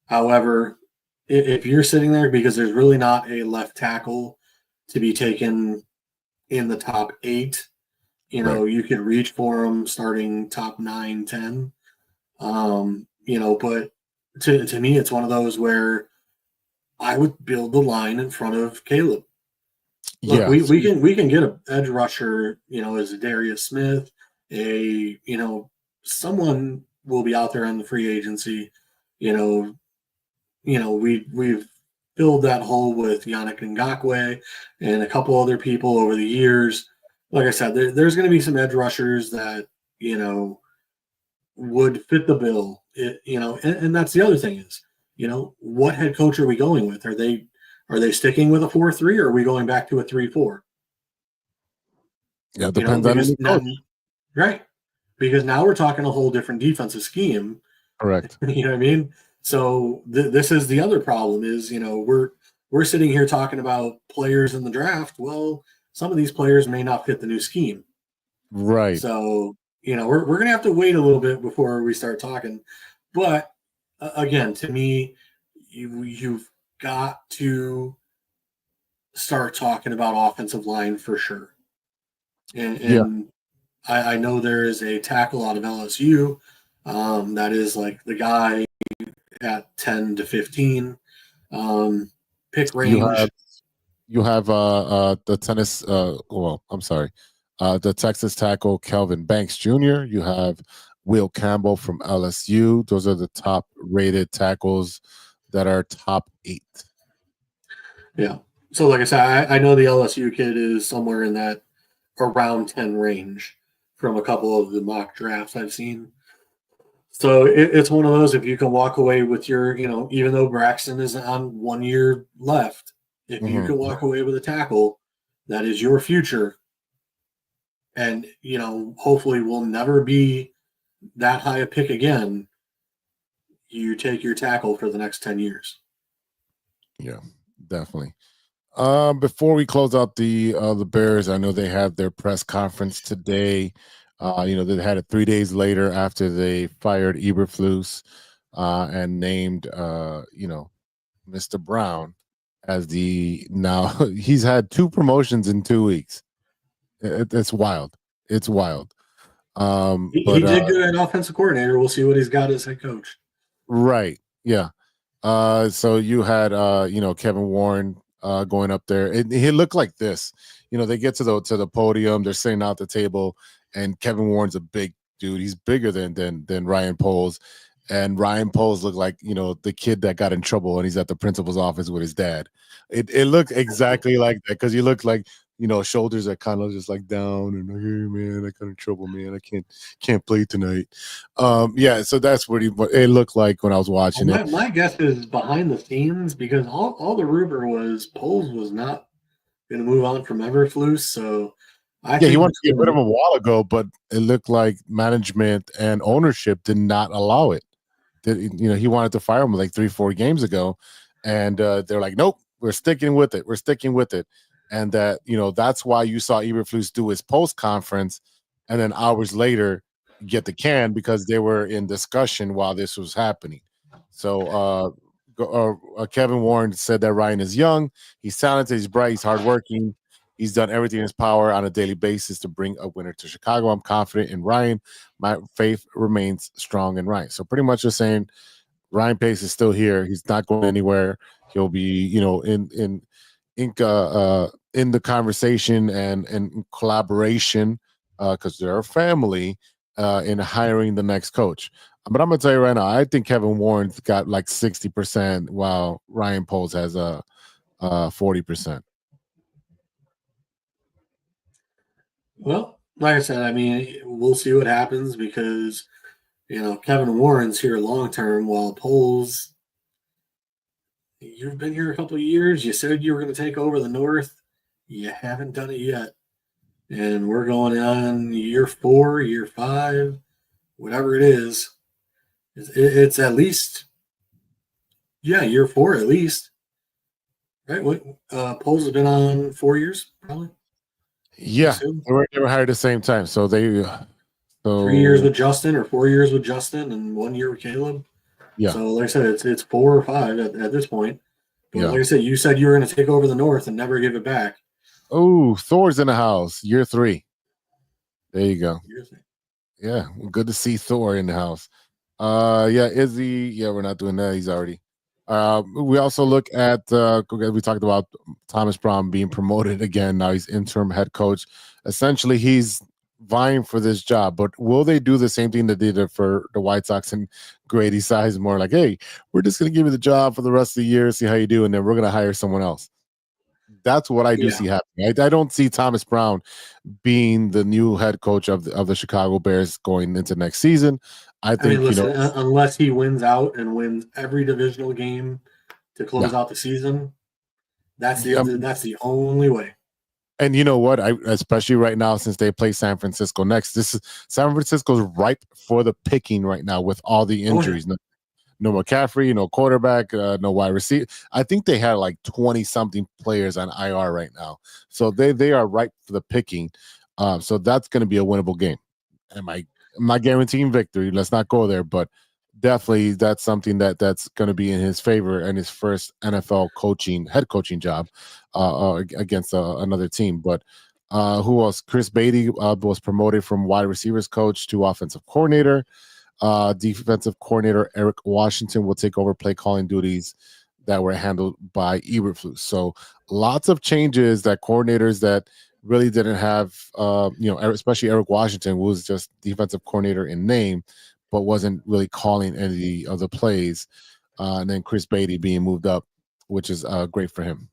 However, if you're sitting there because there's really not a left tackle to be taken in the top 8, you could reach for him starting top 9, 10. But to me, it's one of those where I would build the line in front of Caleb. Look, we can get an edge rusher, as a Darius Smith, someone will be out there on the free agency. We've filled that hole with Yannick Ngakoue and a couple other people over the years. Like I said, there's going to be some edge rushers that, would fit the bill. And that's the other thing is, what head coach are we going with? Are they sticking with a 4-3 or are we going back to a 3-4? Yeah, it depends on the coach. Right. Because now we're talking a whole different defensive scheme. Correct. You know what I mean? So this is the other problem is, we're sitting here talking about players in the draft. Well, some of these players may not fit the new scheme. Right. So, we're going to have to wait a little bit before we start talking. But again, to me, you've got to start talking about offensive line for sure. And I know there is a tackle out of LSU that is like the guy at 10 to 15 pick range. You have the Texas tackle Kelvin Banks Jr. You have Will Campbell from LSU. Those are the top rated tackles that are top 8. Yeah. So, like I said, I know the LSU kid is somewhere in that around 10 range from a couple of the mock drafts I've seen. So it's one of those, if you can walk away with your, even though Braxton is on 1 year left, if you can walk away with a tackle, that is your future. And, hopefully will never be that high a pick again. You take your tackle for the next 10 years. Yeah, definitely. Before we close out the Bears, I know they had their press conference today. They had it 3 days later after they fired Eberflus and named Mr. Brown as now he's had 2 promotions in 2 weeks. It's wild. It's wild. He did good at offensive coordinator. We'll see what he's got as head coach. Right. Yeah. So you had Kevin Warren going up there. He looked like this. They get to the podium, they're sitting out the table, and Kevin Warren's a big dude. He's bigger than Ryan Poles. And Ryan Poles looked like, the kid that got in trouble and he's at the principal's office with his dad. It looked exactly like that, because he looked like, shoulders are kind of just like down and, hey man, I got in trouble, man. I can't play tonight. So that's what it looked like when I was watching it. My guess is behind the scenes, because all the rumor was Poles was not going to move on from Eberflus. So I think he wanted to get rid of him a while ago, but it looked like management and ownership did not allow it. He wanted to fire him like 3-4 games ago, and they're like, nope, we're sticking with it. We're sticking with it. And that, that's why you saw Eberflus do his post conference, and then hours later get the can, because they were in discussion while this was happening. So Kevin Warren said that Ryan is young, he's talented, he's bright, he's hardworking. He's done everything in his power on a daily basis to bring a winner to Chicago. I'm confident in Ryan. My faith remains strong in Ryan. So pretty much just saying Ryan Pace is still here. He's not going anywhere. He'll be, in the conversation and in collaboration, because they're a family, in hiring the next coach. But I'm gonna tell you right now, I think Kevin Warren's got like 60%, while Ryan Poles has 40%. Well, like I said, we'll see what happens, because, Kevin Warren's here long term, while Poles, you've been here a couple of years. You said you were going to take over the North. You haven't done it yet. And we're going on year 4, year 5, whatever it is. It's at least, year 4 at least. Right? Poles has been on 4 years, probably. Yeah, they were hired at the same time. So 3 years with Justin, or 4 years with Justin, and 1 year with Caleb. Yeah. So like I said, it's 4 or 5 at this point. But like I said, you said you were going to take over the North and never give it back. Oh, Thor's in the house. Year 3. There you go. Yeah, good to see Thor in the house. Izzy. Yeah, we're not doing that. He's already. We also look at we talked about Thomas Brown being promoted again. Now he's interim head coach. Essentially, he's vying for this job. But will they do the same thing that they did for the White Sox and Grady Sizemore? Like, hey, we're just going to give you the job for the rest of the year, see how you do, and then we're going to hire someone else. That's what I do see happening. I don't see Thomas Brown being the new head coach of the Chicago Bears going into next season. I think, listen, unless he wins out and wins every divisional game to close out the season, that's the only way. And you know what? Especially right now, since they play San Francisco next, San Francisco's ripe for the picking right now with all the injuries. No McCaffrey, no quarterback, no wide receiver. I think they had like 20-something players on IR right now. So they are ripe for the picking. So that's going to be a winnable game. I'm not guaranteeing victory. Let's not go there. But definitely that's something that's going to be in his favor and his first NFL head coaching job against another team. But who else? Chris Beatty was promoted from wide receivers coach to offensive coordinator. Defensive coordinator Eric Washington will take over play calling duties that were handled by Eberflus. So lots of changes that coordinators that really didn't have, especially Eric Washington, who was just defensive coordinator in name, but wasn't really calling any of the plays. And then Chris Beatty being moved up, which is great for him.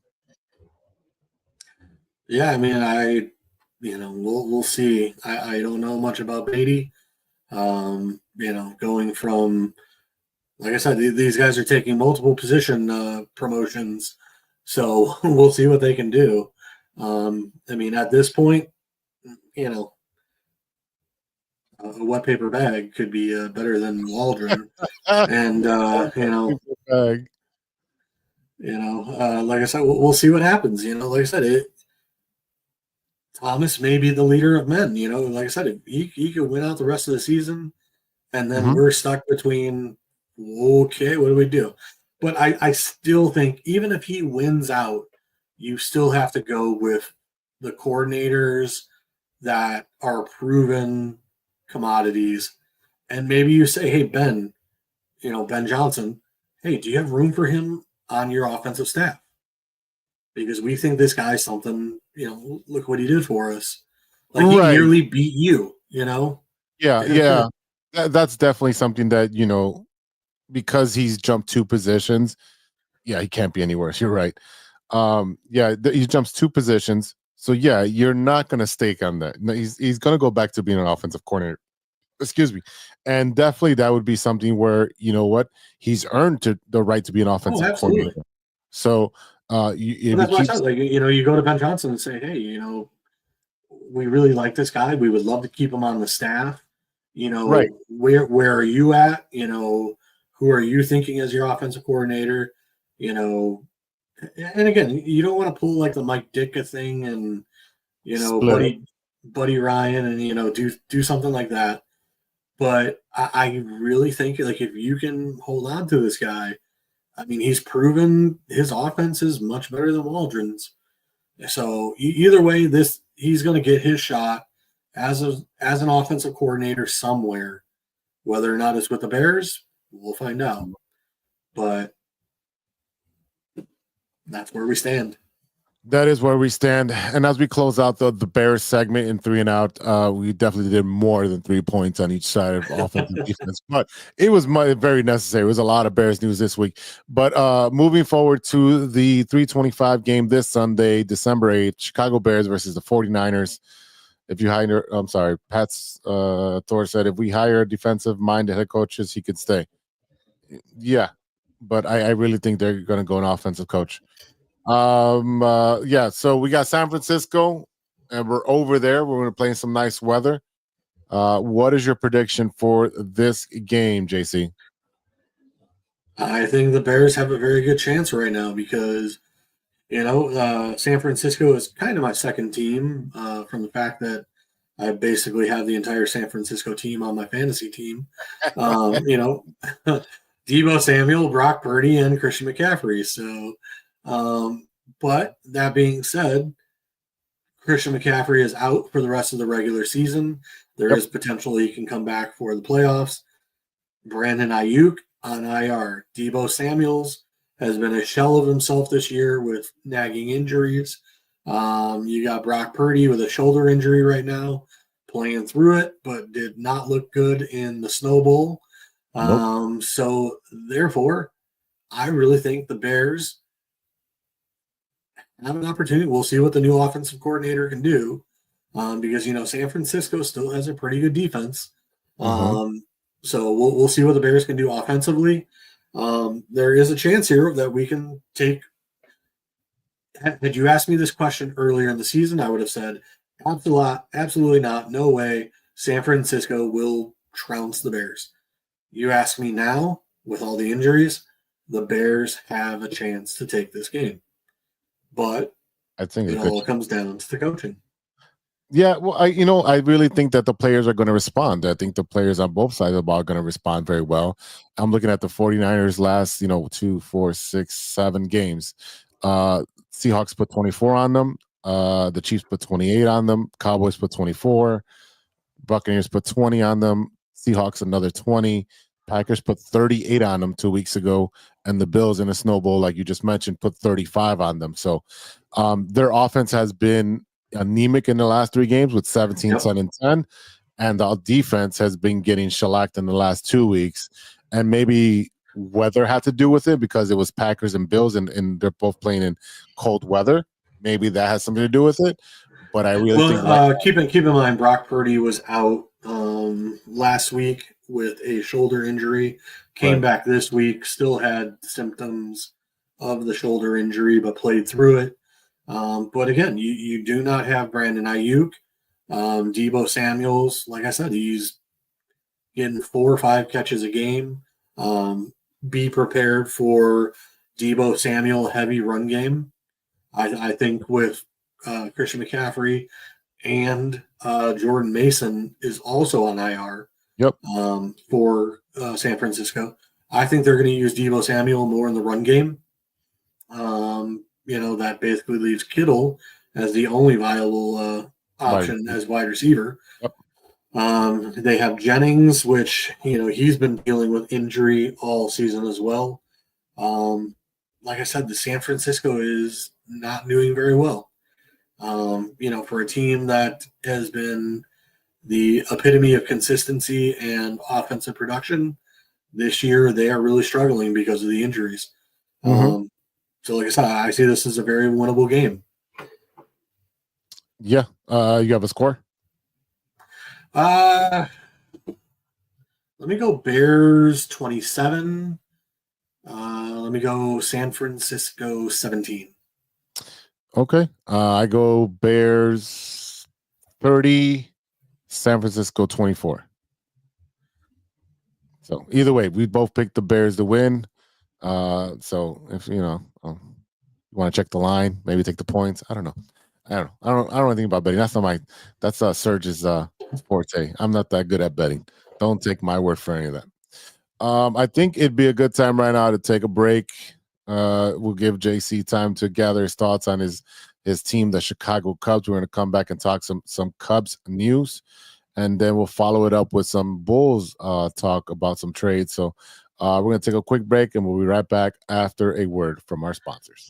Yeah, I mean, we'll see. I don't know much about Beatty. Going from, like I said, these guys are taking multiple position promotions, so we'll see what they can do. I mean, at this point, a wet paper bag could be better than Waldron, and Bag. like I said, we'll see what happens. Like I said, Thomas may be the leader of men. Like I said, he could win out the rest of the season, and then we're stuck between, okay, what do we do? But I still think even if he wins out, you still have to go with the coordinators that are proven commodities. And maybe you say, hey, Ben Johnson, hey, do you have room for him on your offensive staff? Because we think this guy's something, look what he did for us. Like, he nearly beat you, Yeah. That's definitely something that, because he's jumped 2 positions. Yeah, he can't be any worse. You're right. He jumps 2 positions. So, yeah, you're not going to stake on that. No, he's going to go back to being an offensive coordinator. Excuse me. And definitely that would be something where, you know what, he's earned the right to be an offensive coordinator. So, that's what I said. Like, you go to Ben Johnson and say, hey, we really like this guy. We would love to keep him on the staff. Where are you at? Who are you thinking as your offensive coordinator? And again, you don't want to pull like the Mike Ditka thing and, Buddy Ryan and, do something like that. But I really think, like, if you can hold on to this guy, I mean, he's proven his offense is much better than Waldron's. So either way, he's going to get his shot as an offensive coordinator somewhere. Whether or not it's with the Bears, we'll find out. But that's where we stand. That is where we stand. And as we close out the Bears segment in 3 and out, we definitely did more than 3 points on each side of offense and defense. But it was very necessary. It was a lot of Bears news this week. But moving forward to the 325 game this Sunday, December 8th, Chicago Bears versus the 49ers. Pat's Thor said, if we hire defensive-minded head coaches, he could stay. Yeah, but I really think they're going to go an offensive coach. So we got San Francisco and we're over there. We're going to play in some nice weather. What is your prediction for this game, JC? I think the Bears have a very good chance right now because, San Francisco is kind of my second team from the fact that I basically have the entire San Francisco team on my fantasy team. Debo Samuel, Brock Purdy, and Christian McCaffrey. So, but that being said, Christian McCaffrey is out for the rest of the regular season. There is potential he can come back for the playoffs. Brandon Ayuk on IR. Debo Samuels has been a shell of himself this year with nagging injuries. You got Brock Purdy with a shoulder injury right now, playing through it, but did not look good in the Snow Bowl. So therefore, I really think the Bears have an opportunity. We'll see what the new offensive coordinator can do, because San Francisco still has a pretty good defense. So we'll see what the Bears can do offensively. There is a chance here that we can take. Had you asked me this question earlier in the season, I would have said, absolutely not, no way. San Francisco will trounce the Bears. You ask me now, with all the injuries, the Bears have a chance to take this game. But I think it all comes down to the coaching. Yeah, well, I really think that the players are going to respond. I think the players on both sides of the ball are going to respond very well. I'm looking at the 49ers last, 2, 4, 6, 7 games. Seahawks put 24 on them. The Chiefs put 28 on them. Cowboys put 24. Buccaneers put 20 on them. Seahawks another 20. Packers put 38 on them 2 weeks ago. And the Bills in a Snow Bowl, like you just mentioned, put 35 on them. So their offense has been anemic in the last 3 games with 17, 10, and 10. And our defense has been getting shellacked in the last 2 weeks. And maybe weather had to do with it because it was Packers and Bills, and they're both playing in cold weather. maybe that has something to do with it. But I really think keep in mind Brock Purdy was out last week with a shoulder injury, came back this week, still had symptoms of the shoulder injury, but played through it. But again, you do not have Brandon Ayuk, Deebo Samuels. Like I said, he's getting 4 or 5 catches a game. Be prepared for Deebo Samuel heavy run game. I think with Christian McCaffrey and Jordan Mason is also on IR. Yep. For San Francisco, I think they're going to use Deebo Samuel more in the run game. That basically leaves Kittle as the only viable option as wide receiver. Yep. They have Jennings, which he's been dealing with injury all season as well. Like I said, the San Francisco is not doing very well. For a team that has been the epitome of consistency and offensive production, this year they are really struggling because of the injuries. Mm-hmm. So like I said, I see this as a very winnable game. Yeah. You have a score? Let me go Bears 27. Let me go San Francisco 17. Okay. I go Bears 30, San Francisco 24. So either way, we both picked the Bears to win. So if you want to check the line, maybe take the points. I don't know. I don't know anything about betting. That's Serge's forte. I'm not that good at betting. Don't take my word for any of that. I think it'd be a good time right now to take a break. We'll give JC time to gather his thoughts on his team, the Chicago Cubs. We're going to come back and talk some Cubs news, and then we'll follow it up with some Bulls talk about some trades. So we're going to take a quick break, and we'll be right back after a word from our sponsors.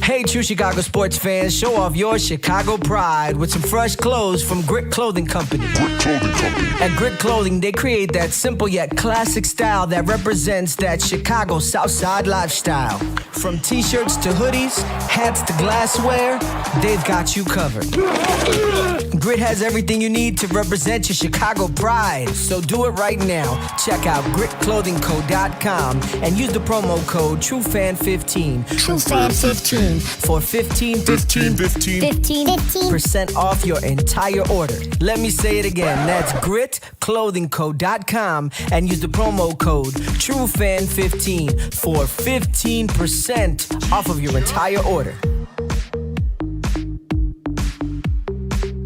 Hey, true Chicago sports fans, show off your Chicago pride with some fresh clothes from Grit Clothing Company. At Grit Clothing, they create that simple yet classic style that represents that Chicago Southside lifestyle. From t-shirts to hoodies, hats to glassware, they've got you covered. Grit has everything you need to represent your Chicago pride. So do it right now. Check out gritclothingco.com and use the promo code TrueFan15. TrueFan15. For 15% off your entire order. Let me say it again. That's gritclothingco.com and use the promo code TrueFan15 for 15% off of your entire order.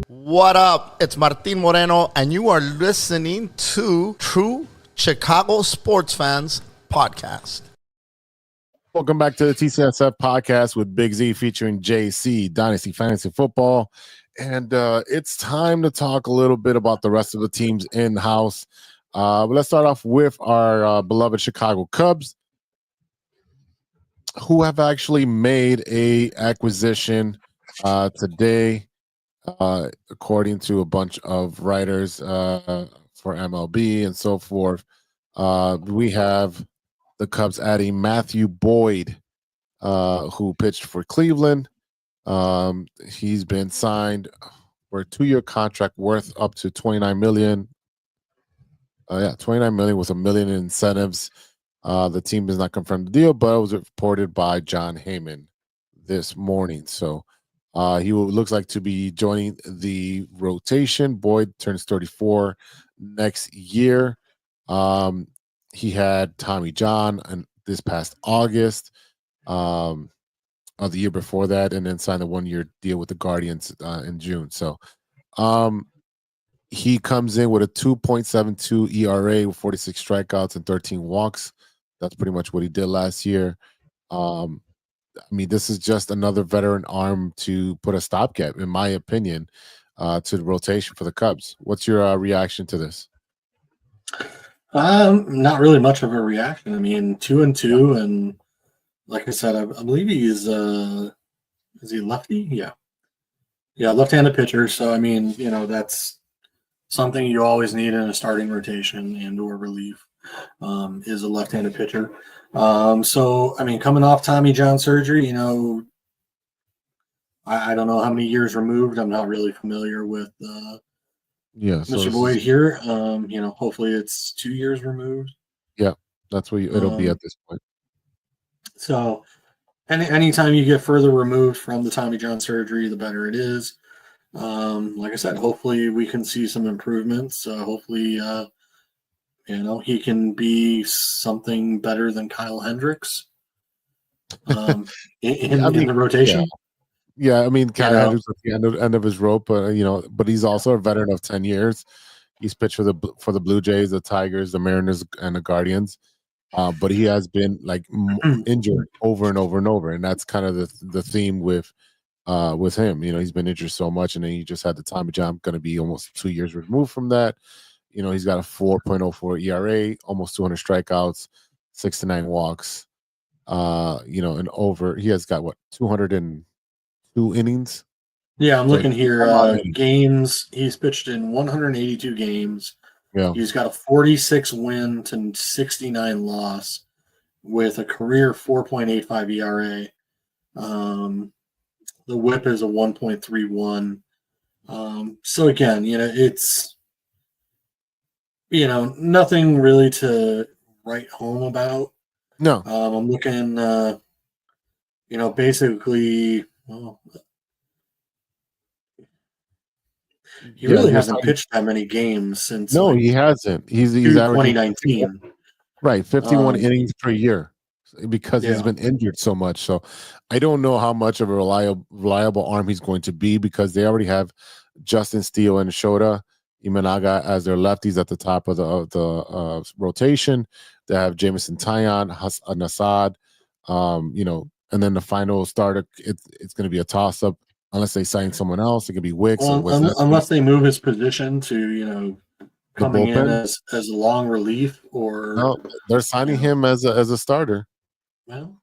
What up? It's Martin Moreno, and you are listening to True Chicago Sports Fans Podcast. Welcome back to the TCSF podcast with Big Z featuring JC, Dynasty Fantasy Football. And it's time to talk a little bit about the rest of the teams in-house. But let's start off with our beloved Chicago Cubs, who have actually made a acquisition today, according to a bunch of writers for MLB and so forth. We have the Cubs adding Matthew Boyd, who pitched for Cleveland. He's been signed for a 2-year contract worth up to $29 million. $29 million with $1 million in incentives. The team has not confirmed the deal, but it was reported by John Heyman this morning. So he looks like to be joining the rotation. Boyd turns 34 next year. He had Tommy John this past August of the year before that, and then signed a 1-year deal with the Guardians in June. So he comes in with a 2.72 ERA with 46 strikeouts and 13 walks. That's pretty much what he did last year. I mean, this is just another veteran arm to put a stopgap, in my opinion, to the rotation for the Cubs. What's your reaction to this? Not really much of a reaction. I mean, 2-2, and like I said, I believe he's is he lefty? Yeah, left-handed pitcher. So I mean, that's something you always need in a starting rotation and/or relief. Is a left-handed pitcher. So I mean, coming off Tommy John surgery, I don't know how many years removed. I'm not really familiar with Mr. Boyd here. Hopefully it's 2 years removed. Yeah, that's what it'll be at this point. So anytime you get further removed from the Tommy John surgery, the better it is. Like I said, hopefully we can see some improvements. Hopefully, he can be something better than Kyle Hendricks in the rotation. Yeah, I mean, Kyle Hendricks at the end of his rope, but he's also a veteran of 10 years. He's pitched for the Blue Jays, the Tigers, the Mariners, and the Guardians. But he has been injured over and over and over, and that's kind of the theme with him. He's been injured so much, and then he just had the Tommy John. Going to be almost 2 years removed from that. He's got a 4.04 ERA, almost 200 strikeouts, 6 to 9 walks. And over he has got 202 innings. Yeah, I'm looking here. Games he's pitched in 182 games. Yeah, he's got a 46 win to 69 loss with a career 4.85 ERA. The WHIP is a 1.31. So again, it's nothing really to write home about. No, I'm looking. Basically, he really hasn't pitched that many games since. No, he hasn't. He's 2019. Right, 51 innings per year because he's been injured so much. So I don't know how much of a reliable arm he's going to be because they already have Justin Steele and Shota Imanaga as their lefties at the top of the rotation. They have Jameson Taillon, Hassan Assad, and then the final starter. It's going to be a toss-up unless they sign someone else. It could be Wicks. Unless they move his position to coming in as a long relief, or no, they're signing him as a starter. Well,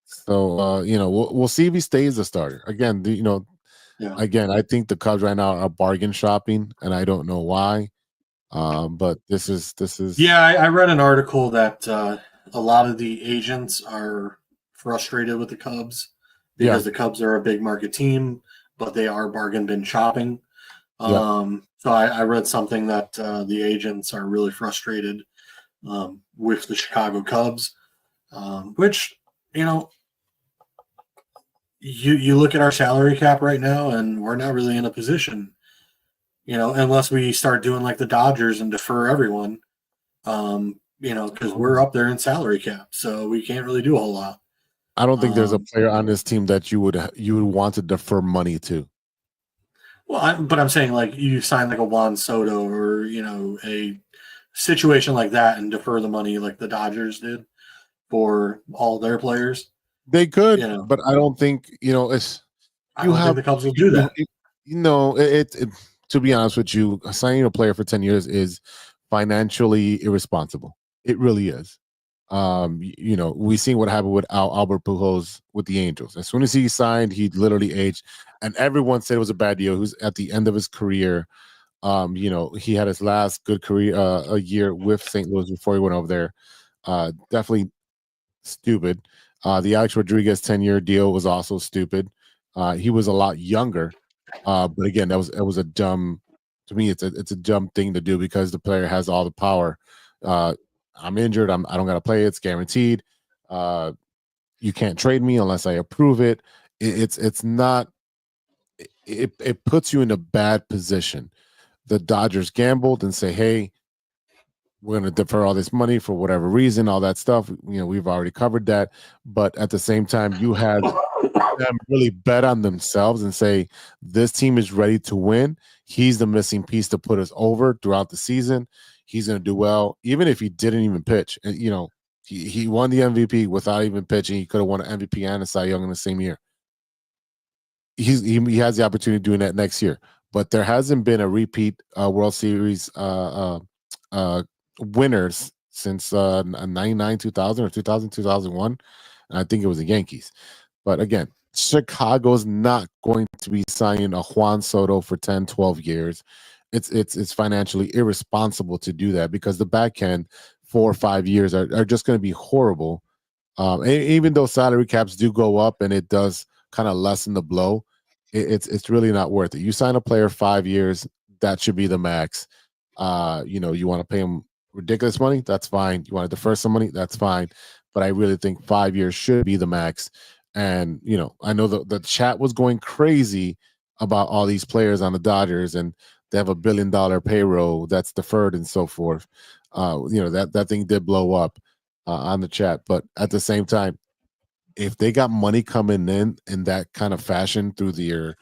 so we'll see if he stays a starter again. Again, I think the Cubs right now are bargain shopping, and I don't know why. But this is. Yeah, I read an article that a lot of the agents are frustrated with the Cubs because the Cubs are a big market team, but they are bargain bin shopping. So I read something that the agents are really frustrated with the Chicago Cubs, which you look at our salary cap right now, and we're not really in a position. Unless we start doing like the Dodgers and defer everyone, because we're up there in salary cap, so we can't really do a whole lot. I don't think there's a player on this team that you would want to defer money to. Well, but I'm saying like you sign like a Juan Soto or a situation like that and defer the money like the Dodgers did for all their players. They could, but I don't think it's. I don't think the Cubs will do that. To be honest with you, signing a player for 10 years is financially irresponsible. It really is. We seen what happened with Albert Pujols with the Angels. As soon as he signed, he literally aged, and everyone said it was a bad deal. He was at the end of his career. He had his last good career a year with St. Louis before he went over there. Definitely stupid. The Alex Rodriguez 10-year deal was also stupid. He was a lot younger. But again, it was a dumb. To me, it's a dumb thing to do because the player has all the power. I'm injured. I don't got to play. It's guaranteed. You can't trade me unless I approve it. It's not. It puts you in a bad position. The Dodgers gambled and say, "Hey, we're going to defer all this money for whatever reason, all that stuff." We've already covered that. But at the same time, you had them really bet on themselves and say, this team is ready to win. He's the missing piece to put us over throughout the season. He's going to do well, even if he didn't even pitch. And, he won the MVP without even pitching. He could have won an MVP and a Cy Young in the same year. He has the opportunity of doing that next year. But there hasn't been a repeat World Series winners since 99, 2000 or 2000, 2001. And I think it was the Yankees. But again, Chicago's not going to be signing a Juan Soto for 10, 12 years. It's financially irresponsible to do that because the back end 4 or 5 years are just going to be horrible. And even though salary caps do go up and it does kind of lessen the blow, it's really not worth it. You sign a player 5 years, that should be the max. You want to pay him ridiculous money, that's fine. You want to defer some money, that's fine. But I really think 5 years should be the max. And I know the chat was going crazy about all these players on the Dodgers, and they have $1 billion payroll that's deferred and so forth. That thing did blow up on the chat. But at the same time, if they got money coming in that kind of fashion through your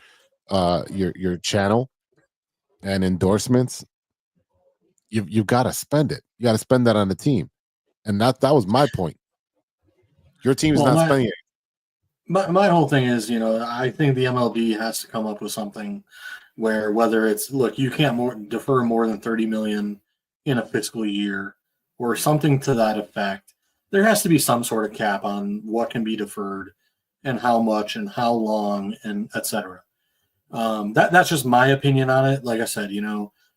channel and endorsements, you've got to spend it. You got to spend that on the team, and that was my point. Your team is not spending it. My whole thing is, I think the MLB has to come up with something where, whether it's, look, you can't defer more than $30 million in a fiscal year or something to that effect. There has to be some sort of cap on what can be deferred and how much and how long and et cetera. That's just my opinion on it. Like I said,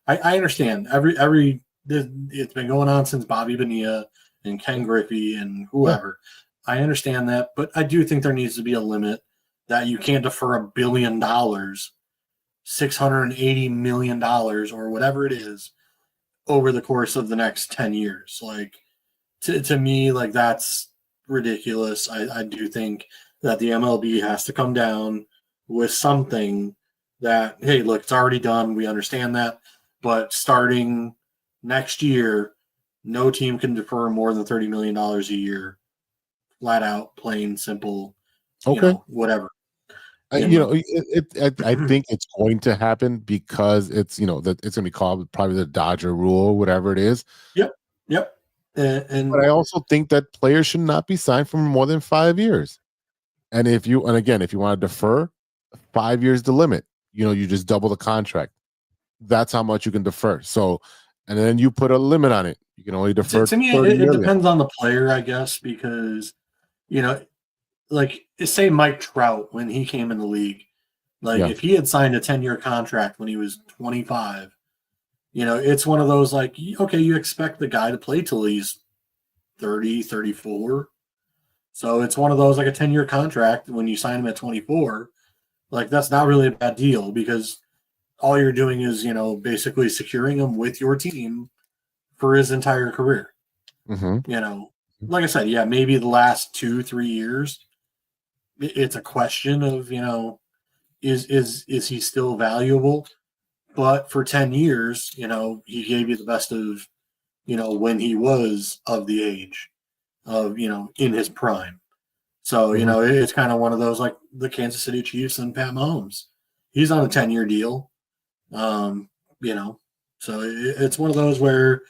I understand it's been going on since Bobby Bonilla and Ken Griffey and whoever. I understand that, but I do think there needs to be a limit that you can't defer $1 billion, $680 million, or whatever it is, over the course of the next 10 years. Like, to me, like, that's ridiculous. I do think that the MLB has to come down with something that, hey, look, it's already done. We understand that. But starting next year, no team can defer more than $30 million a year. Flat out, plain, simple, whatever. I think it's going to happen because it's that it's going to be called probably the Dodger rule, whatever it is. Yep. But I also think that players should not be signed for more than 5 years. And if you want to defer, 5 years the limit. You just double the contract. That's how much you can defer. So, and then you put a limit on it. You can only defer. To me, it depends on the player, I guess, because like, say Mike Trout when he came in the league, if he had signed a 10-year contract when he was 25, it's one of those, like, okay, you expect the guy to play till he's 30, 34. So it's one of those, like, a 10-year contract when you sign him at 24, like, that's not really a bad deal because all you're doing is, basically securing him with your team for his entire career. Mm-hmm. Like I said, yeah, maybe the last 2-3 years, it's a question of, is he still valuable? But for 10 years, he gave you the best of, when he was of the age of, in his prime. So, it's kind of one of those, like the Kansas City Chiefs and Pat Mahomes. He's on a 10-year deal. So it's one of those where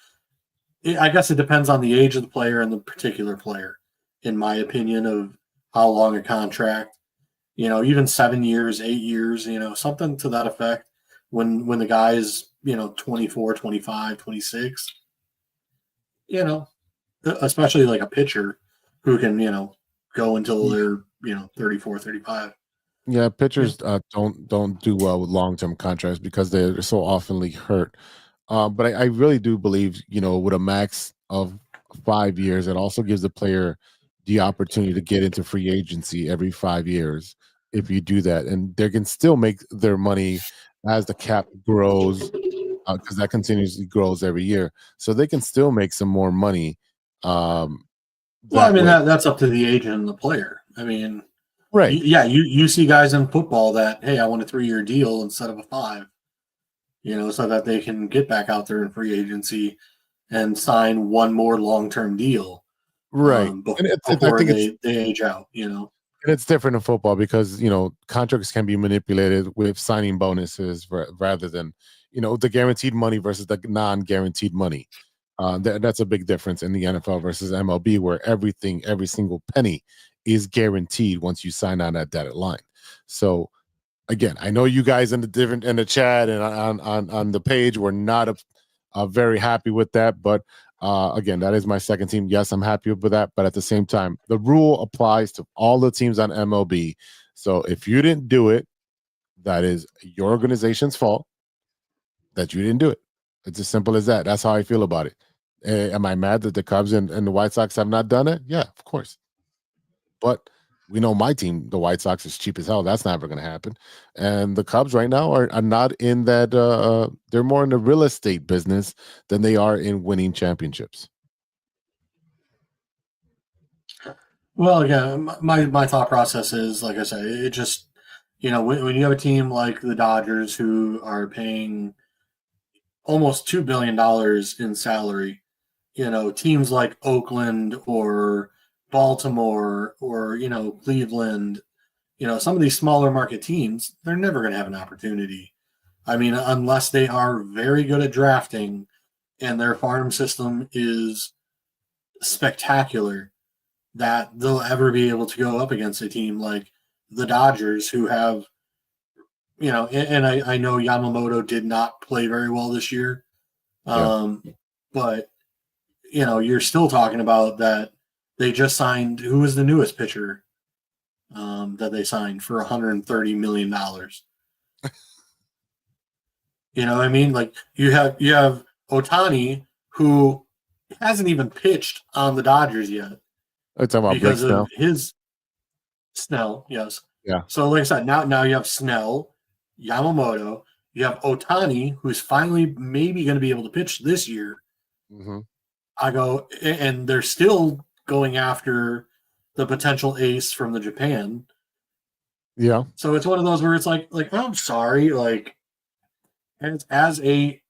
I guess it depends on the age of the player and the particular player, in my opinion, of how long a contract, even 7 years, 8 years, something to that effect. When the guy is, 24, 25, 26, especially like a pitcher who can, go until they're, 34, 35. Yeah, pitchers don't do well with long-term contracts because they're so oftenly hurt. But I really do believe, with a max of 5 years, it also gives the player the opportunity to get into free agency every 5 years if you do that. And they can still make their money as the cap grows because that continuously grows every year. So they can still make some more money. That's up to the agent and the player. I mean, right. You see guys in football that, hey, I want a 3-year deal instead of a 5. So that they can get back out there in free agency and sign one more long-term deal. Right. Before they age out, And it's different in football because, contracts can be manipulated with signing bonuses rather than, the guaranteed money versus the non-guaranteed money. That's a big difference in the NFL versus MLB, where every single penny is guaranteed once you sign on that dotted line. So, again, I know you guys in the chat and on the page were not very happy with that, but again, that is my second team. Yes, I'm happy with that, but at the same time, the rule applies to all the teams on MLB. So if you didn't do it, that is your organization's fault that you didn't do it. It's as simple as that. That's how I feel about it. Am I mad that the Cubs and the White Sox have not done it? Yeah, of course. But We know my team, the White Sox, is cheap as hell. That's never going to happen. And the Cubs right now are not in that. They're more in the real estate business than they are in winning championships. Well, again, my thought process is, like I said, it just, when you have a team like the Dodgers who are paying almost $2 billion in salary, teams like Oakland or Baltimore or, Cleveland, some of these smaller market teams, they're never going to have an opportunity. I mean, unless they are very good at drafting and their farm system is spectacular, that they'll ever be able to go up against a team like the Dodgers, who have, and I know Yamamoto did not play very well this year. But, you're still talking about that they just signed, who was the newest pitcher that they signed for $130 million. You know what I mean? Like you have Ohtani, who hasn't even pitched on the Dodgers yet. I'm talking about because Blake of his Snell, yes. Yeah. So like I said, now you have Snell, Yamamoto, you have Ohtani, who's finally maybe going to be able to pitch this year. Mm-hmm. And they're still going after the potential ace from the Japan. Yeah. So it's one of those where it's like I'm sorry, like as a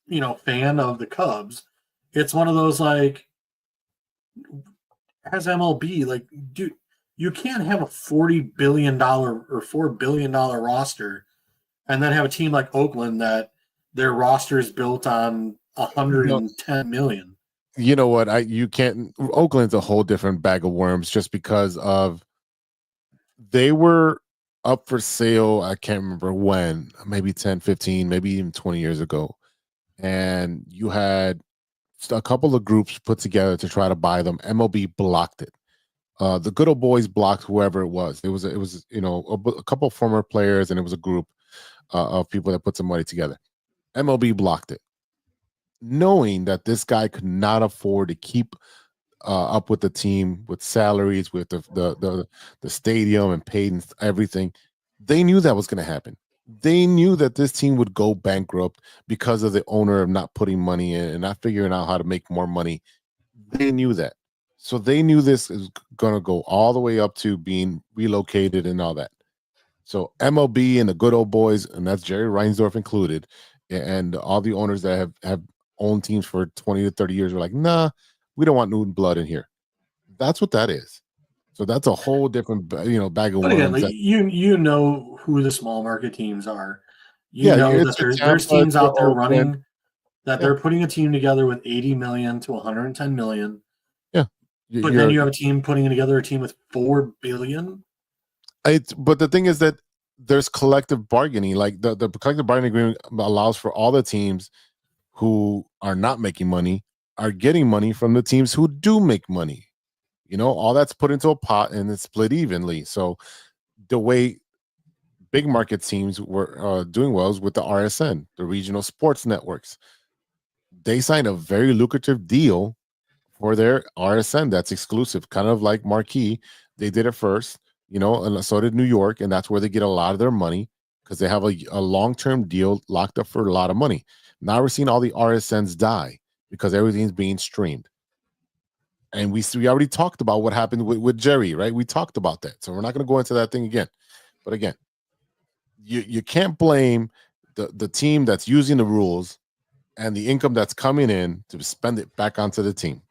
fan of the Cubs, it's one of those like, as MLB, like, dude, you can't have a $40 billion or $4 billion roster and then have a team like Oakland that their roster is built on $110 million. You know what? You can't. Oakland's a whole different bag of worms just because of they were up for sale. I can't remember when, maybe 10, 15, maybe even 20 years ago. And you had a couple of groups put together to try to buy them. MLB blocked it. The good old boys blocked whoever it was. It was a couple of former players, and it was a group of people that put some money together. MLB blocked it, knowing that this guy could not afford to keep up with the team, with salaries, with the stadium and paid and everything. They knew that was going to happen. They knew that this team would go bankrupt because of the owner of not putting money in and not figuring out how to make more money. They knew that. So they knew this is going to go all the way up to being relocated and all that. So MLB and the good old boys, and that's Jerry Reinsdorf included, and all the owners that have owned teams for 20 to 30 years were like, nah, we don't want new blood in here. That's what that is. So that's a whole different, bag of worms. Again, like, you know who the small market teams are. You know that there's teams out there running that they're putting a team together with 80 million to 110 million. Yeah. But then you have a team putting together a team with 4 billion. But the thing is that there's collective bargaining. Like the collective bargaining agreement allows for all the teams who are not making money are getting money from the teams who do make money. All that's put into a pot and it's split evenly. So the way big market teams were doing well is with the RSN, the regional sports networks. They signed a very lucrative deal for their RSN that's exclusive, kind of like Marquee. They did it first, and so did New York, and that's where they get a lot of their money because they have a long-term deal locked up for a lot of money. Now we're seeing all the RSNs die because everything's being streamed. And we already talked about what happened with Jerry, right? We talked about that. So we're not going to go into that thing again. But again, you can't blame the team that's using the rules and the income that's coming in to spend it back onto the team.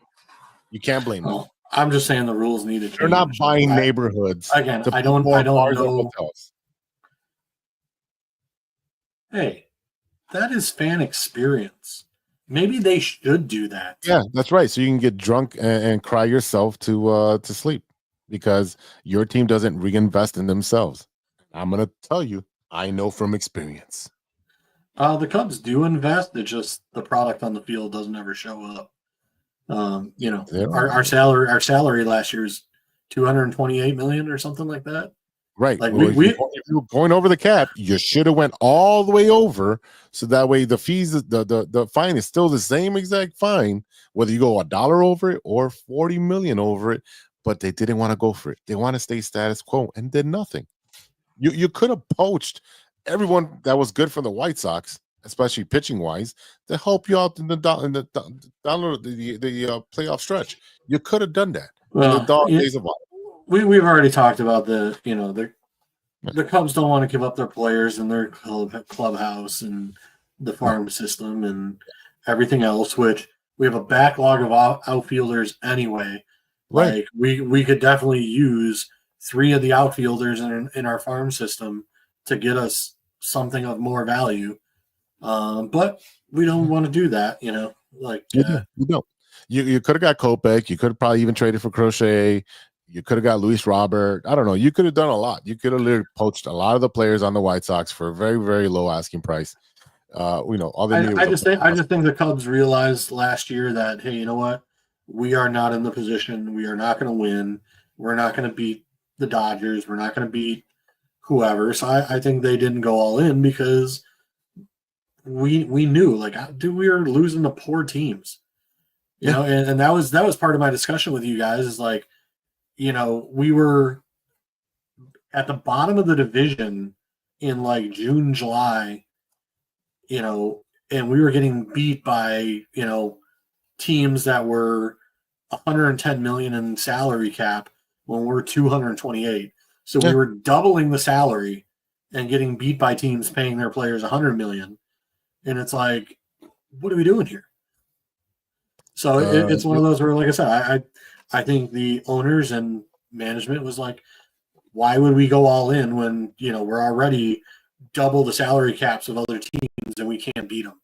You can't blame them. I'm just saying the rules need to change. They're not buying neighborhoods. Again, I don't know. Hey, that is fan experience. Maybe they should do that. Yeah, that's right. So you can get drunk and cry yourself to sleep because your team doesn't reinvest in themselves. I'm going to tell you, I know from experience. The Cubs do invest. It's just the product on the field doesn't ever show up. Our salary last year is $228 million or something like that. Right. Like if you were going over the cap, you should have went all the way over. So that way the fees, the fine is still the same exact fine, whether you go $1 over it or 40 million over it. but they didn't want to go for it. They want to stay status quo and did nothing. You could have poached everyone that was good for the White Sox, especially pitching wise, to help you out in the playoff stretch. You could have done that. Well, we've already talked about the Cubs don't want to give up their players and their clubhouse and the farm system and everything else, which we have a backlog of outfielders anyway. Right. Like we could definitely use 3 of the outfielders in our farm system to get us something of more value. But we don't want to do that, you know. Like you don't. You could have got Kopech. You could have probably even traded for Crochet. You could have got Luis Robert. I don't know. You could have done a lot. You could have literally poached a lot of the players on the White Sox for a very, very low asking price. All they I just think the Cubs realized last year that, hey, you know what? We are not in the position. We are not going to win. We're not going to beat the Dodgers. We're not going to beat whoever. So I think they didn't go all in because we knew, like, dude, we were losing to poor teams. You know, and that was part of my discussion with you guys is like, you know, we were at the bottom of the division in like June, July, you know, and we were getting beat by, you know, teams that were 110 million in salary cap when we're 228. So we were doubling the salary and getting beat by teams paying their players 100 million. And it's like, what are we doing here? So it's one of those where, like I said, I think the owners and management was like, why would we go all in when, you know, we're already double the salary caps of other teams and we can't beat them?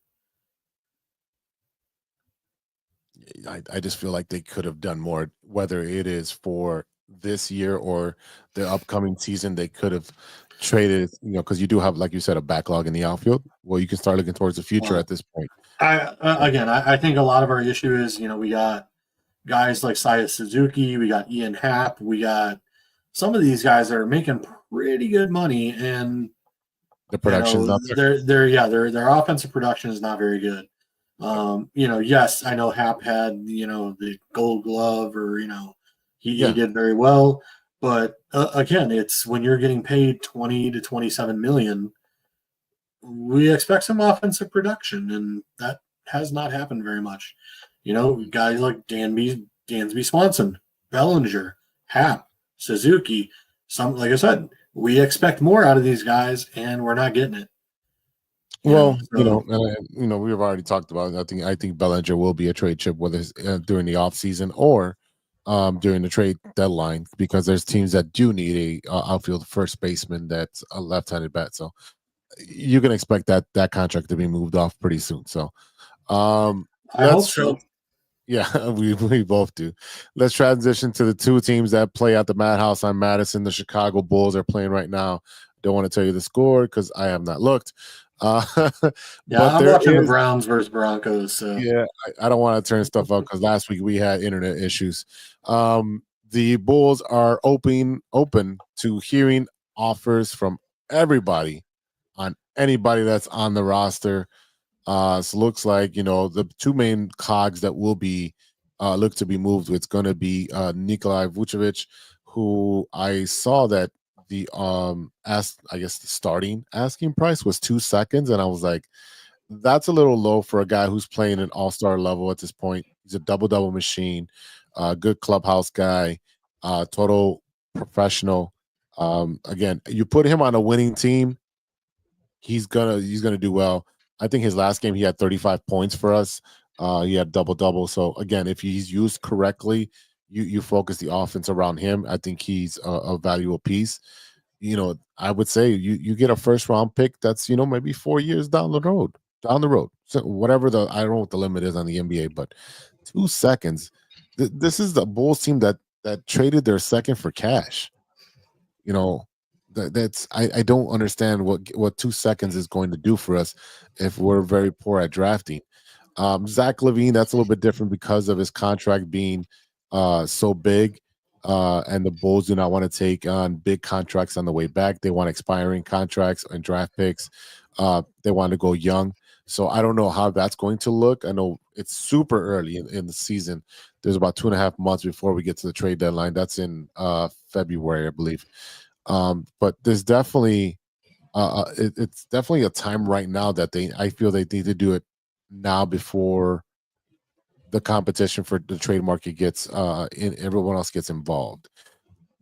I just feel like they could have done more, whether it is for this year or the upcoming season. They could have traded, you know, because you do have, like you said, a backlog in the outfield. Well, you can start looking towards the future at this point. I think a lot of our issue is, you know, we got guys like Saya Suzuki, we got Ian Happ, we got some of these guys that are making pretty good money, and the production, their offensive production is not very good. You know, yes, I know Happ had, you know, the Gold Glove, or, you know, he did very well, but again, it's when you're getting paid 20 to 27 million. We expect some offensive production, and that has not happened very much. You know, guys like Dansby Swanson, Bellinger, Happ, Suzuki. Like I said, we expect more out of these guys, and we're not getting it. Well, we've already talked about it. I think Bellinger will be a trade chip, whether it's during the offseason or during the trade deadline, because there's teams that do need a outfield first baseman that's a left-handed bat. So you can expect that contract to be moved off pretty soon. So I hope so. Yeah, we both do. Let's transition to the 2 teams that play at the Madhouse on Madison. The Chicago Bulls are playing right now. Don't want to tell you the score because I have not looked. I'm watching the Browns versus Broncos. So. Yeah, I don't want to turn stuff up because last week we had internet issues. The Bulls are open to hearing offers from everybody on anybody that's on the roster. So looks like, you know, the 2 main cogs that will be look to be moved. It's going to be Nikolai Vucevic, who I saw that the the starting asking price was 2 seconds, and I was like, that's a little low for a guy who's playing an all-star level at this point. He's a double machine, good clubhouse guy, total professional. Again, you put him on a winning team, he's gonna do well. I think his last game he had 35 points for us. He had double. So again, if he's used correctly, you focus the offense around him. I think he's a valuable piece. You know, I would say you get a first round pick that's, you know, maybe 4 years down the road. So whatever I don't know what the limit is on the NBA, but 2 seconds. This is the Bulls team that traded their second for cash. You know, I don't understand what 2 seconds is going to do for us if we're very poor at drafting. Zach LaVine, that's a little bit different because of his contract being so big, and the Bulls do not want to take on big contracts on the way back. They want expiring contracts and draft picks. They want to go young. So I don't know how that's going to look. I know it's super early in the season. There's about 2.5 months before we get to the trade deadline. That's in February, I believe. But there's definitely it's definitely a time right now that I feel they need to do it now before the competition for the trade market gets everyone else gets involved.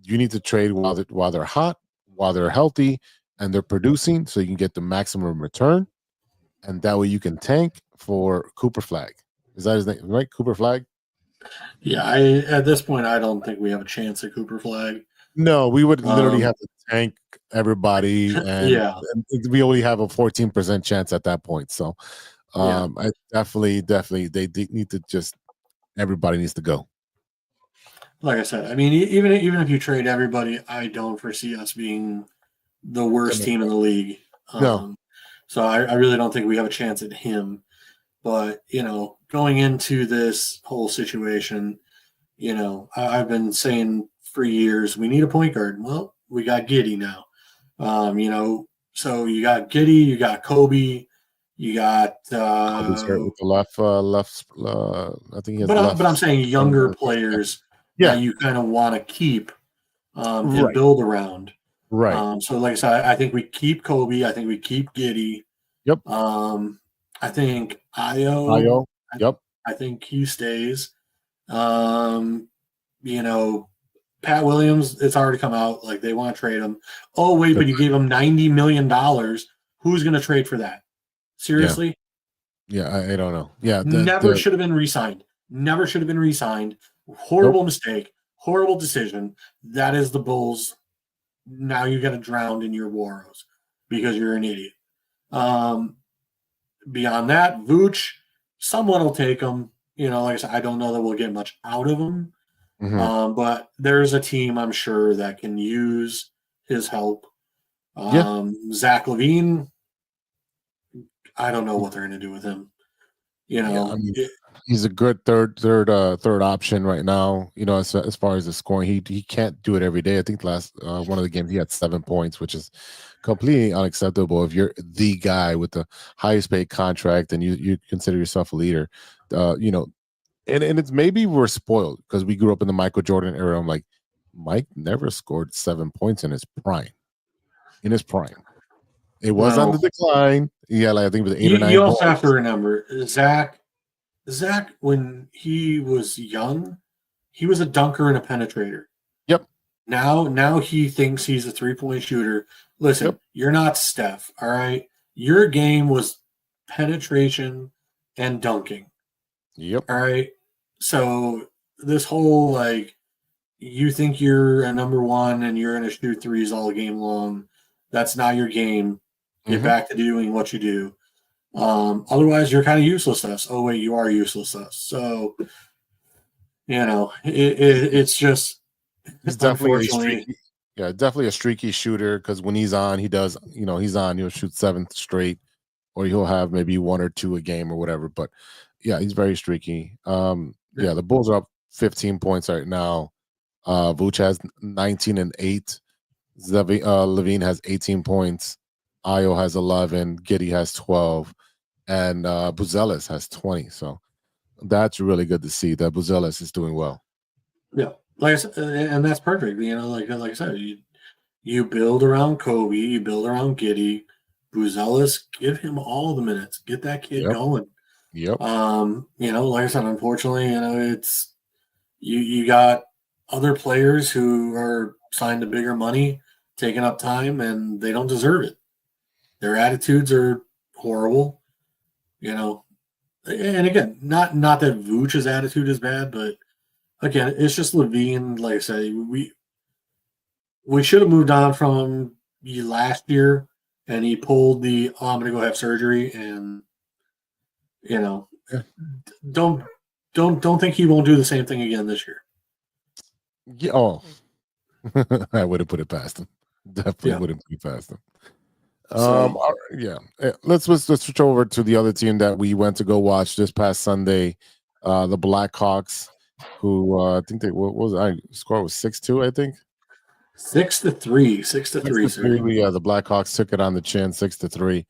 You need to trade while they're hot, while they're healthy, and they're producing, so you can get the maximum return. And that way you can tank for Cooper Flag. Is that his name, right? Cooper Flag? Yeah, at this point, I don't think we have a chance at Cooper Flag. No, we would literally have to tank everybody, and, Yeah. and we only have a 14% chance at that point. So I definitely, they need to everybody needs to go. Like I said, I mean, even if you trade everybody, I don't foresee us being the worst team in the league. No. So I really don't think we have a chance at him. But, going into this whole situation, I've been saying for years, we need a point guard. Well, we got Giddey now. So you got Giddey, you got Kobe, you got Kobe's hurt with the left. I think he has but I'm saying younger players that you kind of want to keep and build around. Right. So like I said, I think we keep Kobe. I think we keep Giddey. Yep. I think Ayo. Yep. I think he stays. Pat Williams, it's already come out like they want to trade him. Oh wait, but you gave him $90 million. Who's going to trade for that? Seriously? Yeah, I don't know. Yeah, never should have been re-signed. Never should have been re-signed. Horrible mistake. Horrible decision. That is the Bulls. Now you got to drown in your Waros because you're an idiot. Beyond that, Vooch, someone will take him. Like I said, I don't know that we'll get much out of him. Mm-hmm. But there's a team, I'm sure, that can use his help. Zach LaVine, I don't know what they're going to do with him. He's a good third option right now. As far as the scoring, he can't do it every day. I think last one of the games he had 7 points, which is completely unacceptable if you're the guy with the highest paid contract and you consider yourself a leader. And it's maybe we're spoiled because we grew up in the Michael Jordan era. I'm like, Mike never scored 7 points in his prime. It was on the decline. Yeah, I think it was 8 or 9. You also have to remember Zach, when he was young, he was a dunker and a penetrator. Yep. Now he thinks he's a 3-point shooter. Listen, You're not Steph, all right? Your game was penetration and dunking. Yep. All right. So this whole you think you're a number one and you're going to shoot threes all game long. That's not your game. Get back to doing what you do. Otherwise, you're kind of useless to us. Oh, wait, you are useless to us. So, it's just he's definitely definitely a streaky shooter because when he's on, he does, he'll shoot 7 straight or he'll have maybe 1 or 2 a game or whatever. But, yeah, he's very streaky. The Bulls are up 15 points right now. Vooch has 19 and 8. LaVine has 18 points. Ayo has 11. Giddey has 12. And Buzelis has 20. So that's really good to see that Buzelis is doing well. Yeah. Like I said, and that's perfect. Like I said, you build around Kobe, you build around Giddey. Buzelis, give him all the minutes. Get that kid going. Yep. Like I said, unfortunately, it's you got other players who are signed to bigger money, taking up time, and they don't deserve it. Their attitudes are horrible, And again, not that Vooch's attitude is bad, but again, it's just LaVine. Like I say, we should have moved on from him last year, and he pulled the I'm going to go have surgery, and don't think he won't do the same thing again this year. Yeah, I wouldn't put it past him. Definitely wouldn't put it past him. Let's switch over to the other team that we went to go watch this past Sunday, the Blackhawks, who I think score was 6-2, I think. 6-3. 6-3. Yeah, the Blackhawks took it on the chin, 6-3.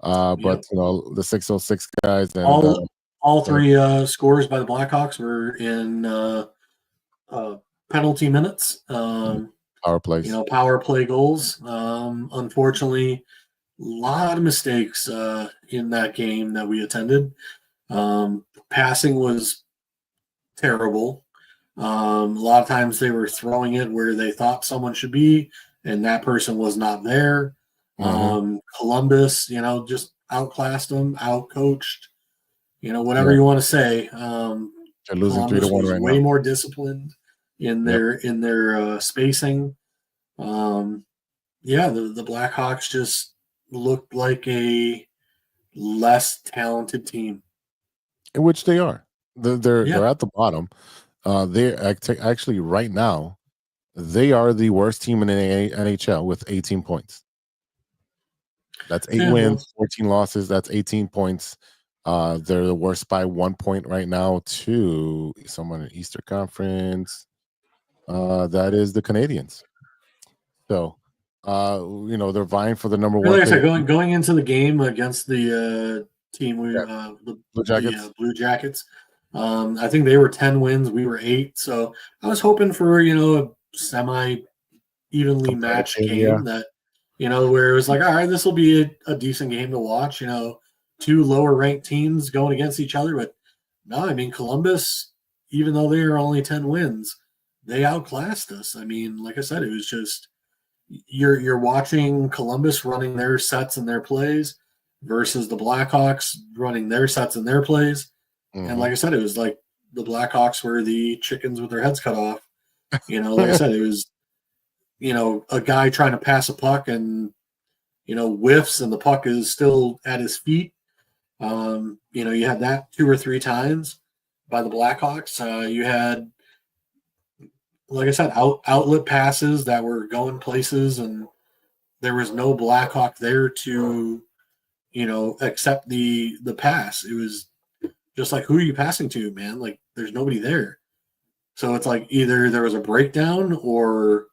But the 606 guys and all three scores by the Blackhawks were in penalty minutes. Power plays. Power play goals. Unfortunately, a lot of mistakes in that game that we attended. Passing was terrible. A lot of times they were throwing it where they thought someone should be, and that person was not there. Columbus, just outclassed them, outcoached, whatever you want to say. They're losing Columbus 3-1 was right way now. more disciplined in their spacing. The Blackhawks just looked like a less talented team, in which they are. They're at the bottom. They're actually right now. They are the worst team in the NHL with 18 points. That's 8 wins, 14 losses. That's 18 points. They're the worst by 1 point right now to someone in Eastern Conference. That is the Canadians. So, they're vying for the number one. Like I said, going into the game against the team, the Blue Jackets. Blue Jackets. I think they were 10 wins. We were 8. So I was hoping for a semi-evenly matched game that where it was like, all right, this will be a decent game to watch. Two lower ranked teams going against each other, but no, Columbus, even though they are only 10 wins, they outclassed us. Like I said, it was just you're watching Columbus running their sets and their plays versus the Blackhawks running their sets and their plays. And like I said, it was like the Blackhawks were the chickens with their heads cut off. Like I said, it was a guy trying to pass a puck and whiffs and the puck is still at his feet. You had that 2 or 3 times by the Blackhawks. You had, like I said, outlet passes that were going places, and there was no Blackhawk there to, accept the pass. It was just like, who are you passing to, man? Like, there's nobody there. So it's like either there was a breakdown or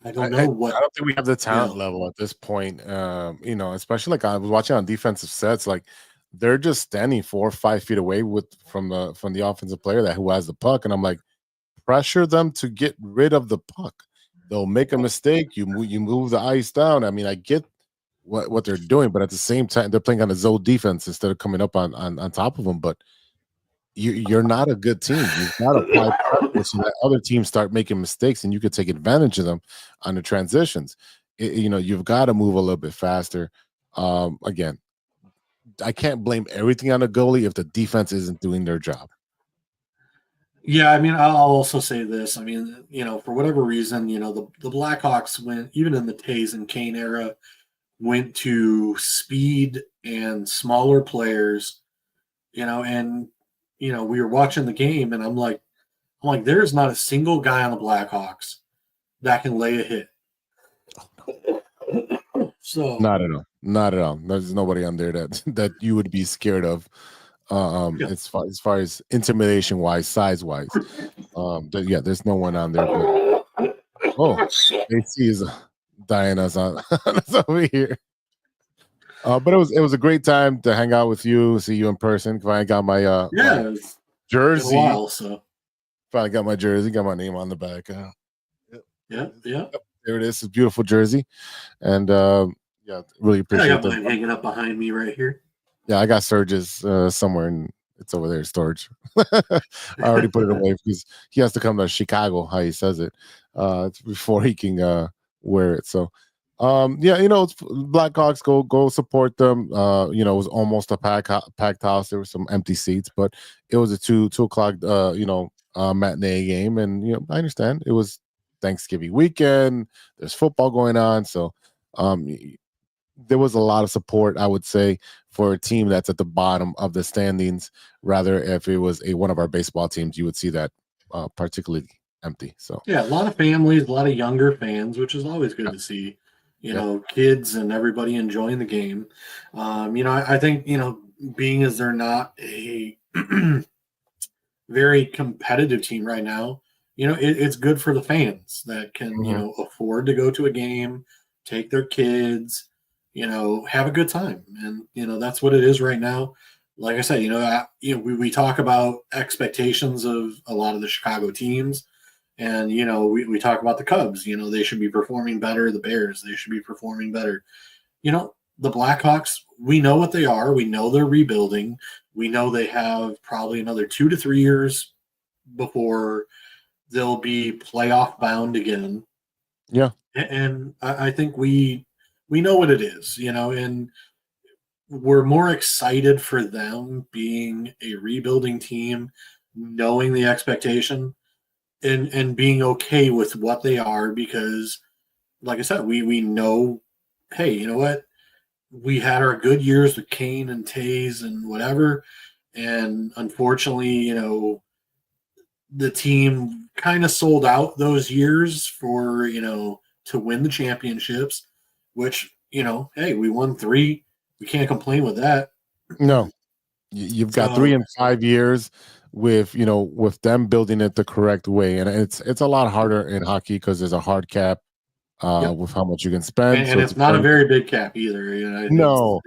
I don't know what. I don't think we have the talent level at this point. Especially like I was watching on defensive sets, like they're just standing 4 or 5 feet away from the offensive player who has the puck, and I'm like, pressure them to get rid of the puck. They'll make a mistake. You move the ice down. I get what they're doing, but at the same time, they're playing on a zone defense instead of coming up on top of them. But you're not a good team. You've got to apply pressure so that other teams start making mistakes, and you could take advantage of them on the transitions. You've got to move a little bit faster. Again, I can't blame everything on the goalie if the defense isn't doing their job. Yeah, I'll also say this. For whatever reason, the Blackhawks went, even in the Tays and Kane era, went to speed and smaller players, and we were watching the game, and I'm like, there's not a single guy on the Blackhawks that can lay a hit. So not at all. There's nobody on there that you would be scared of. As far as intimidation wise, size wise, there's no one on there. But, AC is dying us on over here. But it was a great time to hang out with you, see you in person. I got my my jersey. Been a while, so finally got my jersey, got my name on the back. Yeah. There it is. It's a beautiful jersey, and really appreciate it. I got mine hanging up behind me right here. Yeah, I got Serge's somewhere, and it's over there in storage. I already put it away because he has to come to Chicago, how he says it, before he can wear it. So, it's Blackhawks. Go support them. It was almost a packed house. There were some empty seats, but it was a 2 o'clock, matinee game, and I understand it was Thanksgiving weekend. There's football going on, so there was a lot of support, I would say, for a team that's at the bottom of the standings. Rather, if it was one of our baseball teams, you would see that particularly empty. So a lot of families, a lot of younger fans, which is always good to see. Kids and everybody enjoying the game. I think being as they're not a very competitive team right now, it's good for the fans that can afford to go to a game, take their kids. have a good time. And, that's what it is right now. Like I said, we talk about expectations of a lot of the Chicago teams. And, we talk about the Cubs, they should be performing better. The Bears, they should be performing better. The Blackhawks, we know what they are. We know they're rebuilding. We know they have probably another 2 to 3 years before they'll be playoff bound again. Yeah. And I think we know what it is, and we're more excited for them being a rebuilding team, knowing the expectation and being okay with what they are, because like I said, we know, hey, you know what? We had our good years with Kane and Taze and whatever. And unfortunately, the team kind of sold out those years for, to win the championships, which, hey, we won 3. We can't complain with that. No, you've got 3 and 5 years with them building it the correct way. And it's a lot harder in hockey because there's a hard cap with how much you can spend. And it's not a very big cap either. No,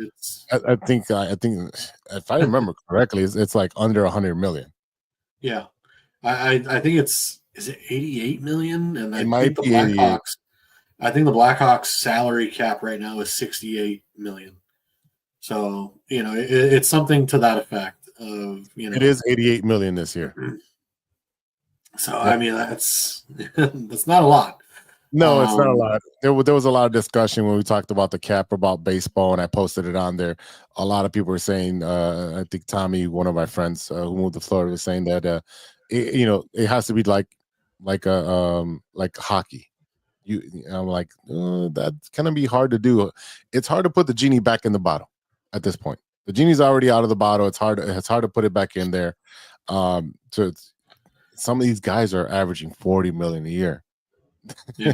I think if I remember correctly, it's like under 100 million. Yeah. I think is it 88 million? And I think the Blackhawks salary cap right now is 68 million. So, it's something to that effect of, It is 88 million this year. So, I mean, that's not a lot. No, it's not a lot. There was a lot of discussion when we talked about the cap about baseball, and I posted it on there. A lot of people were saying, I think Tommy, one of my friends who moved to Florida, was saying that it has to be like hockey. I'm like, that's gonna be hard to do. It's hard to put the genie back in the bottle at this point. The genie's already out of the bottle. It's hard to put it back in there. So some of these guys are averaging 40 million a year. Yeah.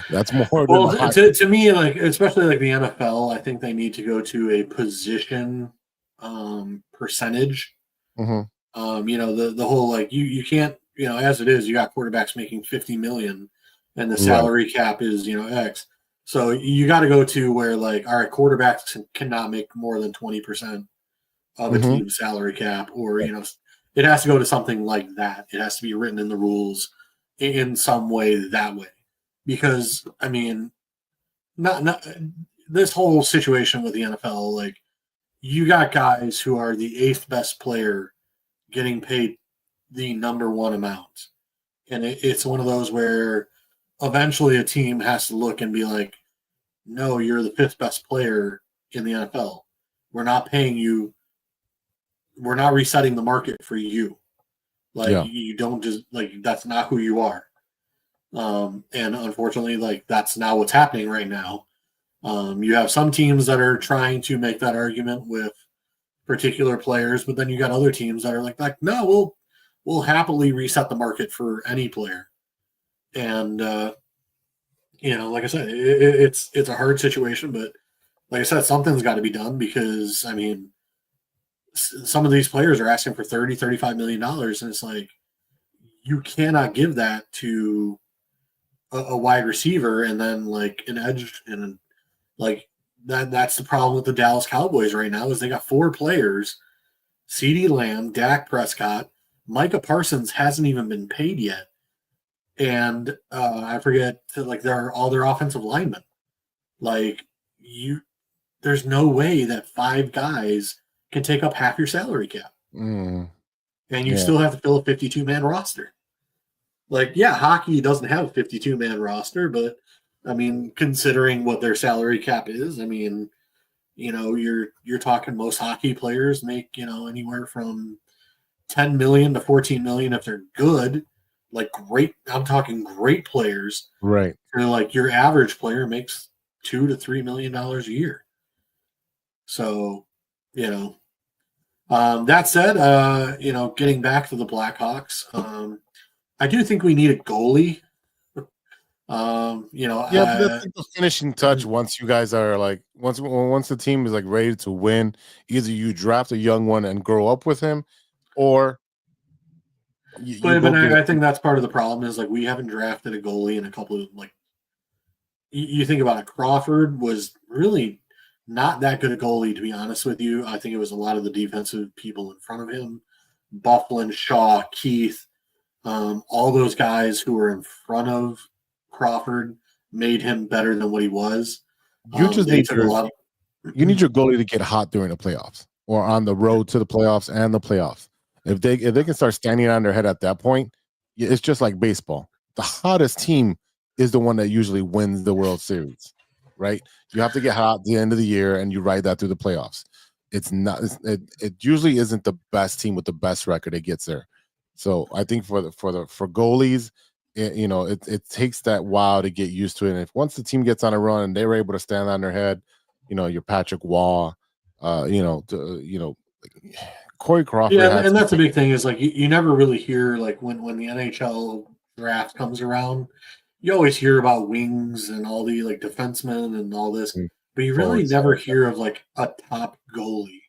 That's more than to me, like, especially like the NFL, I think they need to go to a position percentage. Mm-hmm. The whole, like, you can't, as it is, you got quarterbacks making 50 million and the salary cap is, X. So you got to go to where, like, all right, quarterbacks cannot make more than 20% of a team's salary cap, or, it has to go to something like that. It has to be written in the rules in some way that way. Because, I mean, not this whole situation with the NFL, like, you got guys who are the 8th best player getting paid the number 1 amount. And it's one of those where eventually a team has to look and be like, no, you're the 5th best player in the NFL. We're not paying you. We're not resetting the market for you. Like, you don't just, like, that's not who you are. And unfortunately, like, that's not what's happening right now. You have some teams that are trying to make that argument with particular players, but then you got other teams that are like, no, we'll happily reset the market for any player. And, like I said, it's a hard situation, but like I said, something's got to be done, because, I mean, some of these players are asking for $30-35 million, and it's like, you cannot give that to a wide receiver and then, like, an edge, and, like, that's the problem with the Dallas Cowboys right now, is they got 4 players: CeeDee Lamb, Dak Prescott, Micah Parsons hasn't even been paid yet, and I forget, like, they're all their offensive linemen. Like, there's no way that 5 guys can take up half your salary cap. And you still have to fill a 52-man roster. Like, yeah, hockey doesn't have a 52-man roster, but, I mean, considering what their salary cap is, I mean, you're talking most hockey players make, anywhere from 10 million to 14 million if they're good. Like, great, I'm talking great players. Right. Or, like, your average player makes $2 to $3 million a year. So, that said, getting back to the Blackhawks, I do think we need a goalie. But that's like the finishing touch. Once you guys are like, once the team is like ready to win, either you draft a young one and grow up with him, or I think that's part of the problem, is, like, we haven't drafted a goalie in a couple of, like, you think about it. Crawford was really, not that good a goalie, to be honest with you. I think it was a lot of the defensive people in front of him, Bufflin, Shaw, Keith, all those guys who were in front of Crawford made him better than what he was. You need your goalie to get hot during the playoffs or on the road to the playoffs and the playoffs. If they can start standing on their head at that point, it's just like baseball. The hottest team is the one that usually wins the World Series, right? You have to get hot at the end of the year, and you ride that through the playoffs. It's not. It usually isn't the best team with the best record that gets there. So I think for goalies, it takes that while to get used to it. And if once the team gets on a run and they're able to stand on their head, your Patrick Waugh, Corey Crawford. Yeah, and that's a big thing is like you never really hear like when the NHL draft comes around, you always hear about wings and all the like defensemen and all this, but you really never hear of like a top goalie.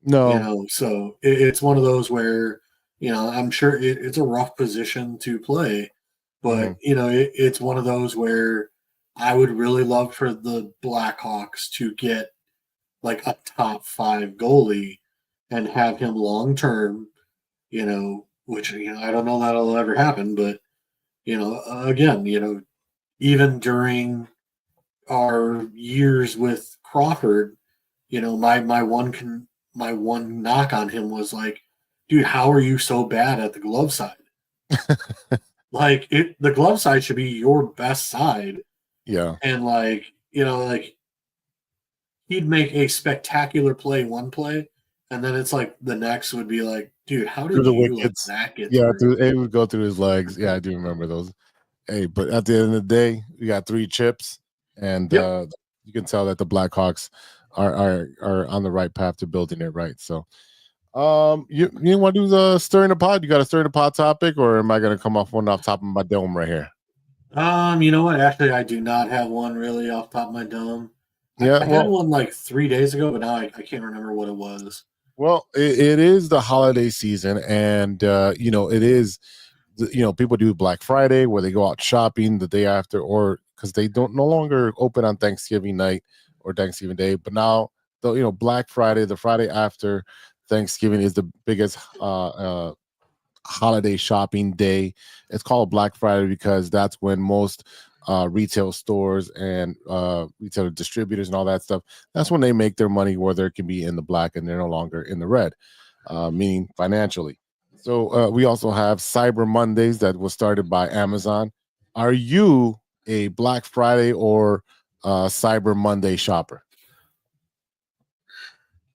No, so it's one of those where I'm sure it's a rough position to play, but it's one of those where I would really love for the Blackhawks to get like a top 5 goalie and have him long term, which I don't know that'll ever happen, but again, even during our years with Crawford, my one knock on him was like, dude, how are you so bad at the glove side? Like the glove side should be your best side. Yeah. And like, he'd make a spectacular play one play, and then it's like the next would be like, dude, how did you let that get through? It would go through his legs. Yeah, I do remember those. Hey, but at the end of the day, we got 3 chips, and you can tell that the Blackhawks are on the right path to building it right. So, you want to do the stirring the pot? You got a stirring the pot topic, or am I going to come off one off top of my dome right here? You know what? Actually, I do not have one really off top of my dome. Yeah, I had one like 3 days ago, but now I can't remember what it was. Well, it is the holiday season, and it is. People do Black Friday where they go out shopping the day after, or because they don't no longer open on Thanksgiving night or Thanksgiving Day. But now, Black Friday, the Friday after Thanksgiving, is the biggest holiday shopping day. It's called Black Friday because that's when most retail stores and retail distributors and all that stuff, that's when they make their money, where they can be in the black and they're no longer in the red, meaning financially. So we also have Cyber Mondays that was started by Amazon. Are you a Black Friday or Cyber Monday shopper?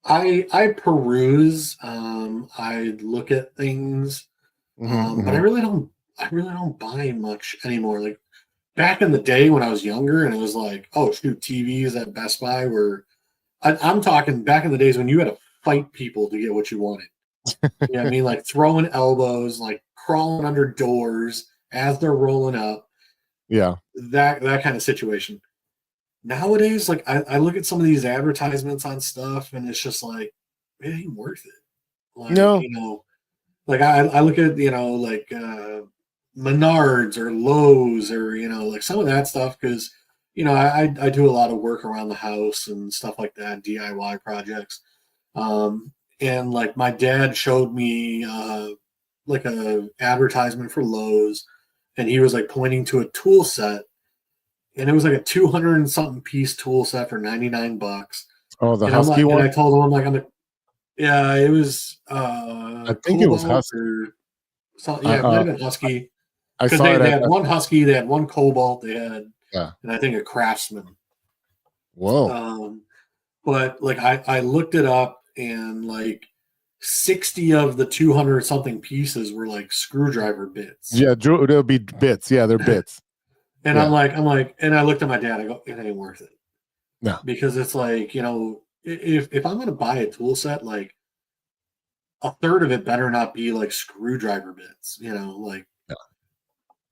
I peruse. I look at things, but I really don't buy much anymore. Like back in the day when I was younger, and it was like, oh shoot, TVs at Best Buy were. I'm talking back in the days when you had to fight people to get what you wanted. I mean, like throwing elbows, like crawling under doors as they're rolling up. Yeah, that kind of situation. Nowadays, like I look at some of these advertisements on stuff, and it's just like it ain't worth it. Like, no, like I look at like Menards or Lowe's or like some of that stuff because I do a lot of work around the house and stuff like that, DIY projects. And like my dad showed me like a advertisement for Lowe's, and he was like pointing to a tool set, and it was like a 200 and something piece tool set for $99. Oh, the Husky one. And I told him yeah, it was. I think it was Husky. Yeah, it might have been Husky. Because they had one Husky, they had one Cobalt, they had, and I think a Craftsman. Whoa. But like I looked it up. And like 60 of the 200 something pieces were like screwdriver bits. Yeah, they'll be bits. Yeah, they're bits. And I'm like, and I looked at my dad. I go, it ain't worth it. No, because it's like if I'm gonna buy a tool set, like a third of it better not be like screwdriver bits.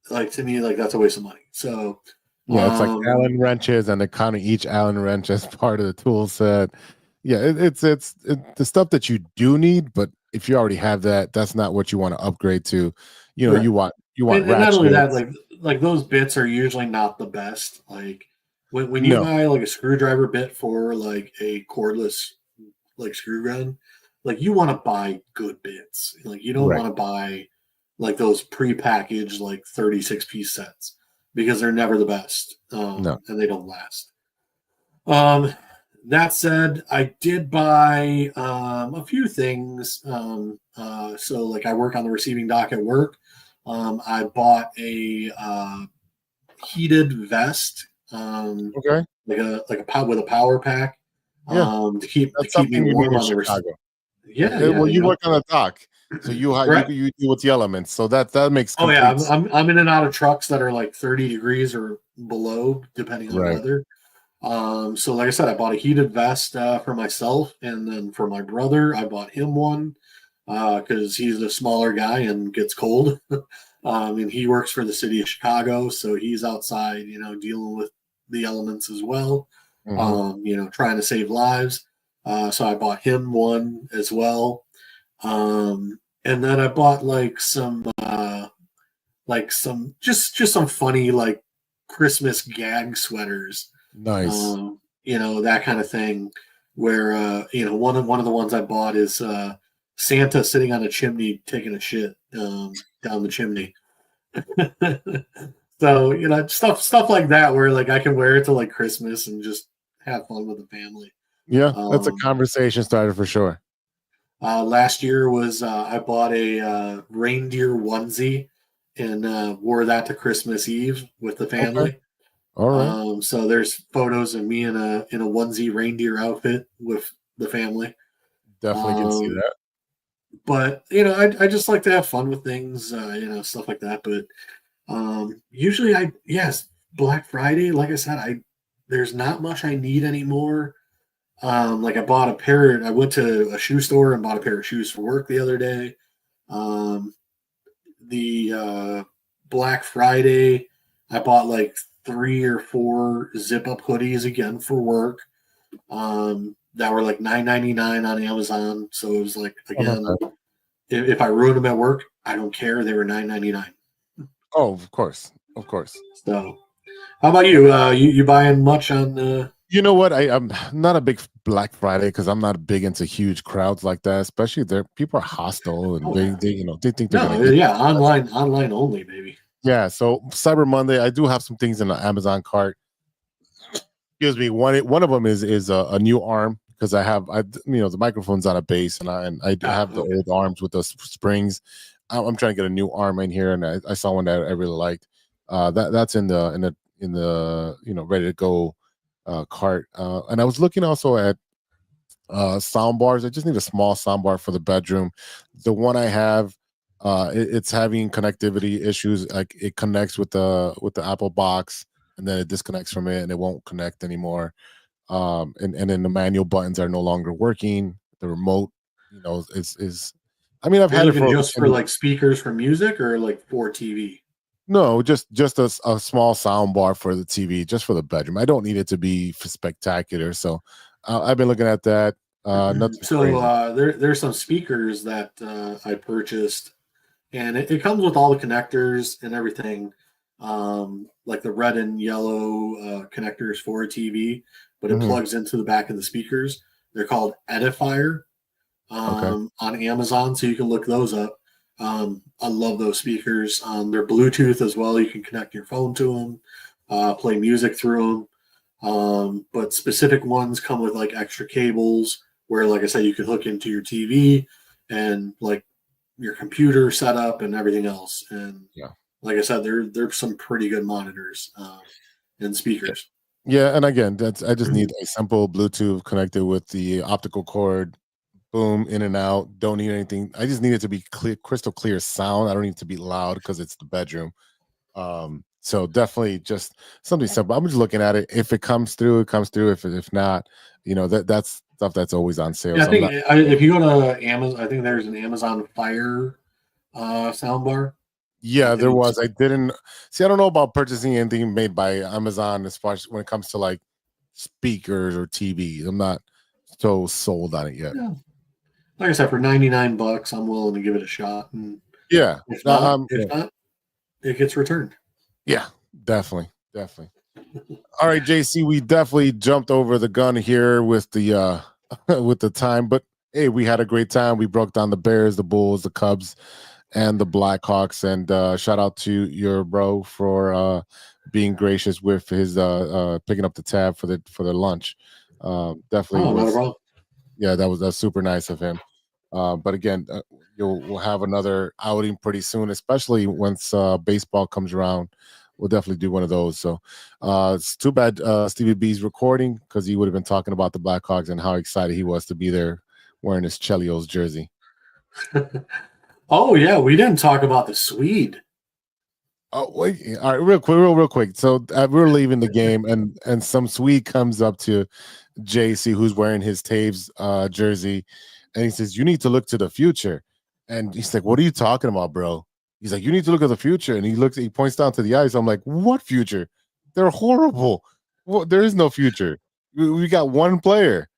Like to me, like that's a waste of money. So yeah, it's like Allen wrenches, and they count each Allen wrench as part of the tool set. Yeah, it's the stuff that you do need, but if you already have that, that's not what you want to upgrade to. Right. You want and not only that, like those bits are usually not the best. Like When you buy like a screwdriver bit for like a cordless like screw gun, like you want to buy good bits. Like you don't want to buy like those prepackaged like 36-piece sets because they're never the best. And they don't last. That said, I did buy a few things. So like I work on the receiving dock at work. I bought a heated vest. Like a with a power pack. To keep me warm on the Chicago. Well, you work on a dock, so you deal with the elements, so that makes complete sense. I'm in and out of trucks that are like 30 degrees or below, depending on the weather. So like I said, I bought a heated vest for myself, and then for my brother, I bought him one because he's a smaller guy and gets cold. And he works for the city of Chicago, so he's outside, dealing with the elements as well. Trying to save lives. So I bought him one as well. And then I bought some funny like Christmas gag sweaters. Nice. That kind of thing where one of the ones I bought is Santa sitting on a chimney taking a shit down the chimney. So stuff like that where like I can wear it to like Christmas and just have fun with the family. Yeah, that's a conversation starter for sure. Last year was I bought a reindeer onesie and wore that to Christmas Eve with the family. Okay. All right. So there's photos of me in a onesie reindeer outfit with the family. Definitely can see that. But I just like to have fun with things, stuff like that. But usually Black Friday, like I said, there's not much I need anymore. Like I went to a shoe store and bought a pair of shoes for work the other day. The Black Friday, I bought like 3 or 4 zip up hoodies again for work. That were like $9.99 on Amazon. So it was like, again, if I ruined them at work, I don't care. They were $9.99. Oh, of course. So how about you? You buying much on You know what? I'm not a big Black Friday because I'm not big into huge crowds like that. Especially people are hostile and they think they're online only, baby. Yeah. So Cyber Monday, I do have some things in the Amazon cart. Excuse me. One of them is a new arm because the microphone's on a base and I have the old arms with the springs. I'm trying to get a new arm in here, and I saw one that I really liked. That's in the ready to go cart. And I was looking also at sound bars. I just need a small sound bar for the bedroom. The one I have, it's having connectivity issues. Like it connects with the Apple box, and then it disconnects from it, and it won't connect anymore. And then the manual buttons are no longer working. The remote, is. I mean, I've had it for like speakers for music or like for TV. No, just a small sound bar for the TV, just for the bedroom. I don't need it to be spectacular. So I've been looking at that. Nothing so there's some speakers that I purchased, and it comes with all the connectors and everything, like the red and yellow connectors for a TV, but it plugs into the back of the speakers. They're called Edifier on Amazon, so you can look those up. I love those speakers. They're Bluetooth as well. You can connect your phone to them, play music through them. But specific ones come with like extra cables where, like I said, you can hook into your TV and like your computer setup and everything else. And like I said, they're some pretty good monitors and speakers. Yeah, and again, I just need a simple Bluetooth connected with the optical cord. Boom, in and out. Don't need anything. I just need it to be clear, crystal clear sound. I don't need it to be loud because it's the bedroom. So definitely just something simple. I'm just looking at it. If it comes through, it comes through. If not, that's stuff that's always on sale. Yeah, I think if you go to Amazon, I think there's an Amazon Fire soundbar. Yeah, there was. I didn't see. I don't know about purchasing anything made by Amazon as far as when it comes to like speakers or TVs. I'm not so sold on it yet. Yeah. Like I said, for $99, I'm willing to give it a shot. And if not, it gets returned. Yeah, definitely. All right, JC, we definitely jumped over the gun here with the with the time, but hey, we had a great time. We broke down the Bears, the Bulls, the Cubs, and the Blackhawks. And shout out to your bro for being gracious with his picking up the tab for the lunch. Definitely was. Yeah, that's super nice of him. But again, we'll have another outing pretty soon, especially once baseball comes around. We'll definitely do one of those. So it's too bad Stevie B's recording, because he would have been talking about the Blackhawks and how excited he was to be there wearing his Chelios jersey. Oh, yeah. We didn't talk about the Swede. Oh, wait. All right, real quick. So we're leaving the game, and some Swede comes up to JC, who's wearing his Taves jersey, and he says, "You need to look to the future." And he's like, "What are you talking about, bro?" He's like, "You need to look at the future." And he points down to the ice. I'm like, "What future? They're horrible. Well, there is no future. We got one player."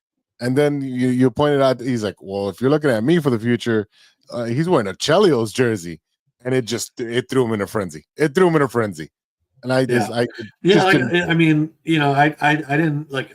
And then you pointed out, he's like, "Well, if you're looking at me for the future, he's wearing a Chelios jersey." And it threw him in a frenzy. It threw him in a frenzy. And I mean, I didn't like.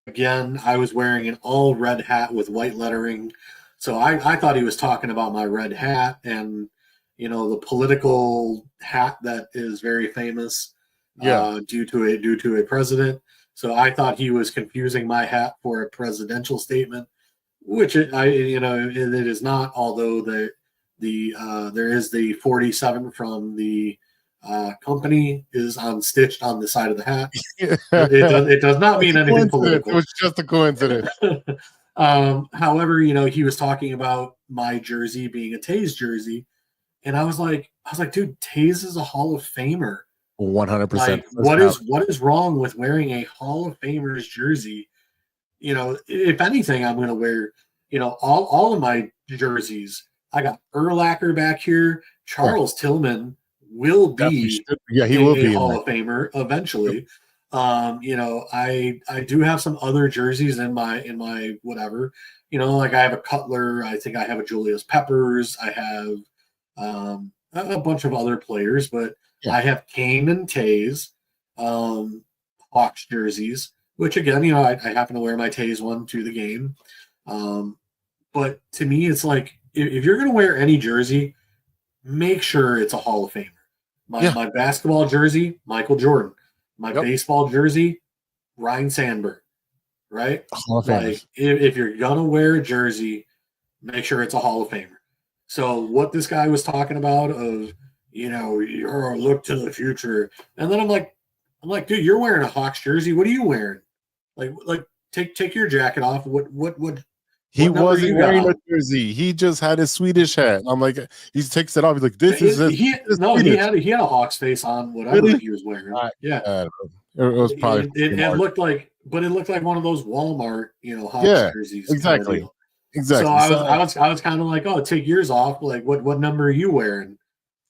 Again, I was wearing an all red hat with white lettering, so I thought he was talking about my red hat and the political hat that is very famous, due to a president. So I thought he was confusing my hat for a presidential statement, which it is not. Although there is the 47 from the company is stitched on the side of the hat. It does not mean anything political. It was just a coincidence. However, he was talking about my jersey being a Taze jersey, and I was like, dude, Taze is a Hall of Famer. 100%. What is wrong with wearing a Hall of Famer's jersey? If anything, I'm going to wear, all of my jerseys. I got Urlacher back here. Charles Tillman will be a Hall of Famer eventually. I do have some other jerseys in my whatever. Like I have a Cutler. I think I have a Julius Peppers. I have a bunch of other players, but I have Kane and Taze Hawks jerseys, which again, I happen to wear my Taze one to the game. But to me, it's like, if you're going to wear any jersey, make sure it's a Hall of Famer. My basketball jersey, Michael Jordan. My baseball jersey, Ryan Sandberg. Right? Like, if you're going to wear a jersey, make sure it's a Hall of Famer. So what this guy was talking about of, you're look to the future. And then I'm like, dude, you're wearing a Hawks jersey. What are you wearing? Like take your jacket off. What he wasn't wearing a jersey. He just had his Swedish hat. I'm like, he takes it off. He's like, this is he had a Hawks face on whatever he was wearing. It was probably it looked like, but it looked like one of those Walmart, Hawks jerseys. Exactly. So I was kind of like, oh, take yours off. Like, what number are you wearing?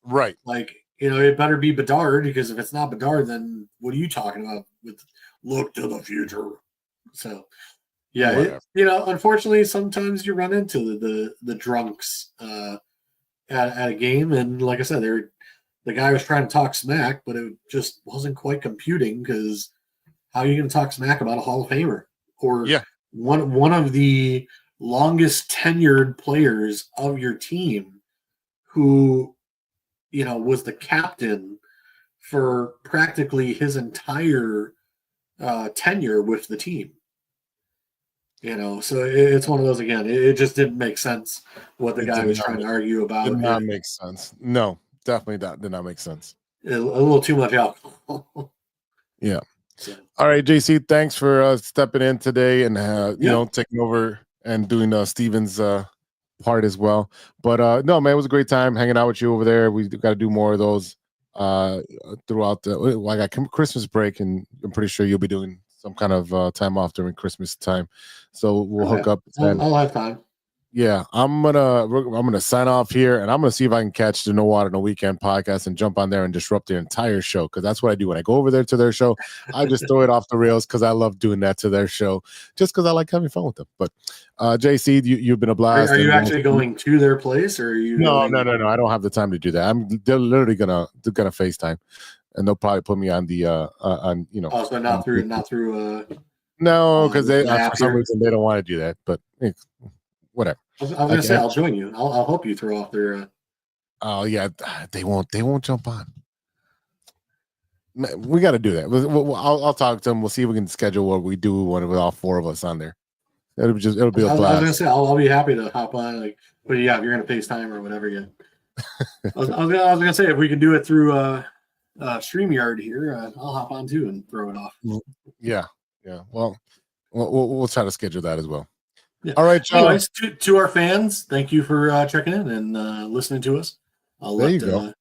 Right. Like, it better be Bedard, because if it's not Bedard, then what are you talking about with look to the future? So. Yeah, unfortunately, sometimes you run into the drunks at a game, and like I said, the guy was trying to talk smack, but it just wasn't quite computing, because how are you going to talk smack about a Hall of Famer or one of the longest tenured players of your team, who was the captain for practically his entire tenure with the team? So it's one of those, again, it just didn't make sense what the guy was trying to argue about. Did not make sense. No, definitely did not make sense. A little too much alcohol. Yeah. So. All right, JC, thanks for stepping in today and, taking over and doing Steven's part as well. But no, man, it was a great time hanging out with you over there. We got to do more of those throughout I got Christmas break, and I'm pretty sure you'll be doing some kind of time off during Christmas time, so we'll hook up. I'll have time. Yeah, I'm gonna sign off here, and I'm gonna see if I can catch the No Water No Weekend podcast and jump on there and disrupt the entire show, because that's what I do when I go over there to their show. I just throw it off the rails because I love doing that to their show, just because I like having fun with them. But JC, you've been a blast. Are you actually going to their place, or are you? No. I don't have the time to do that. They're literally gonna FaceTime, and they'll probably put me on the on So not through no, because they the for some reason they don't want to do that, but whatever. I was gonna say I'll join you. I'll help you throw off their. Oh yeah, they won't jump on. We got to do that. I'll talk to them. We'll see if we can schedule what we do one with all four of us on there. It'll be a blast. I was gonna say I'll be happy to hop on. Like, but yeah, if you're gonna FaceTime or whatever, yeah. I was gonna say if we can do it through StreamYard here, I'll hop on too and throw it off. Yeah. Well, we'll try to schedule that as well. Yeah. All right, Joe. Anyways, to our fans, thank you for checking in and listening to us. There you go.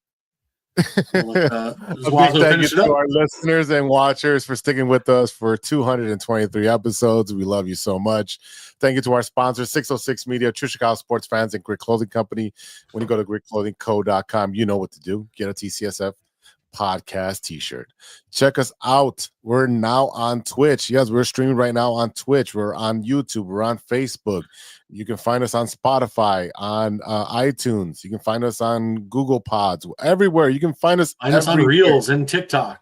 A big thank you to our listeners and watchers for sticking with us for 223 episodes. We love you so much. Thank you to our sponsors, 606 Media, True Chicago Sports Fans, and Grit Clothing Company. When you go to gritclothingco.com, you know what to do. Get a TCSF podcast t-shirt. Check us out. We're now on Twitch. Yes, we're streaming right now on Twitch. We're on YouTube. We're on Facebook. You can find us on Spotify, on iTunes. You can find us on Google Pods, everywhere. You can find us on Reels and TikTok.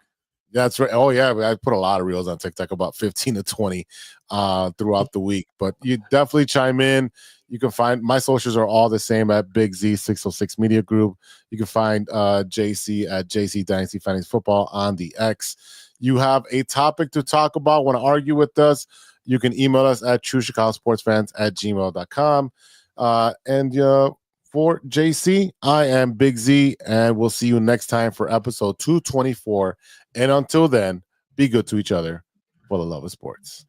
That's right. Oh yeah, I put a lot of Reels on TikTok, about 15 to 20 throughout the week. But you definitely chime in. You can find my socials are all the same at Big Z 606 Media Group. You can find JC at JC Dynasty Fantasy Football on the X. You have a topic to talk about, want to argue with us, you can email us at truechicagosportsfans@gmail.com. And for JC, I am Big Z, and we'll see you next time for episode 224. And until then, be good to each other for the love of sports.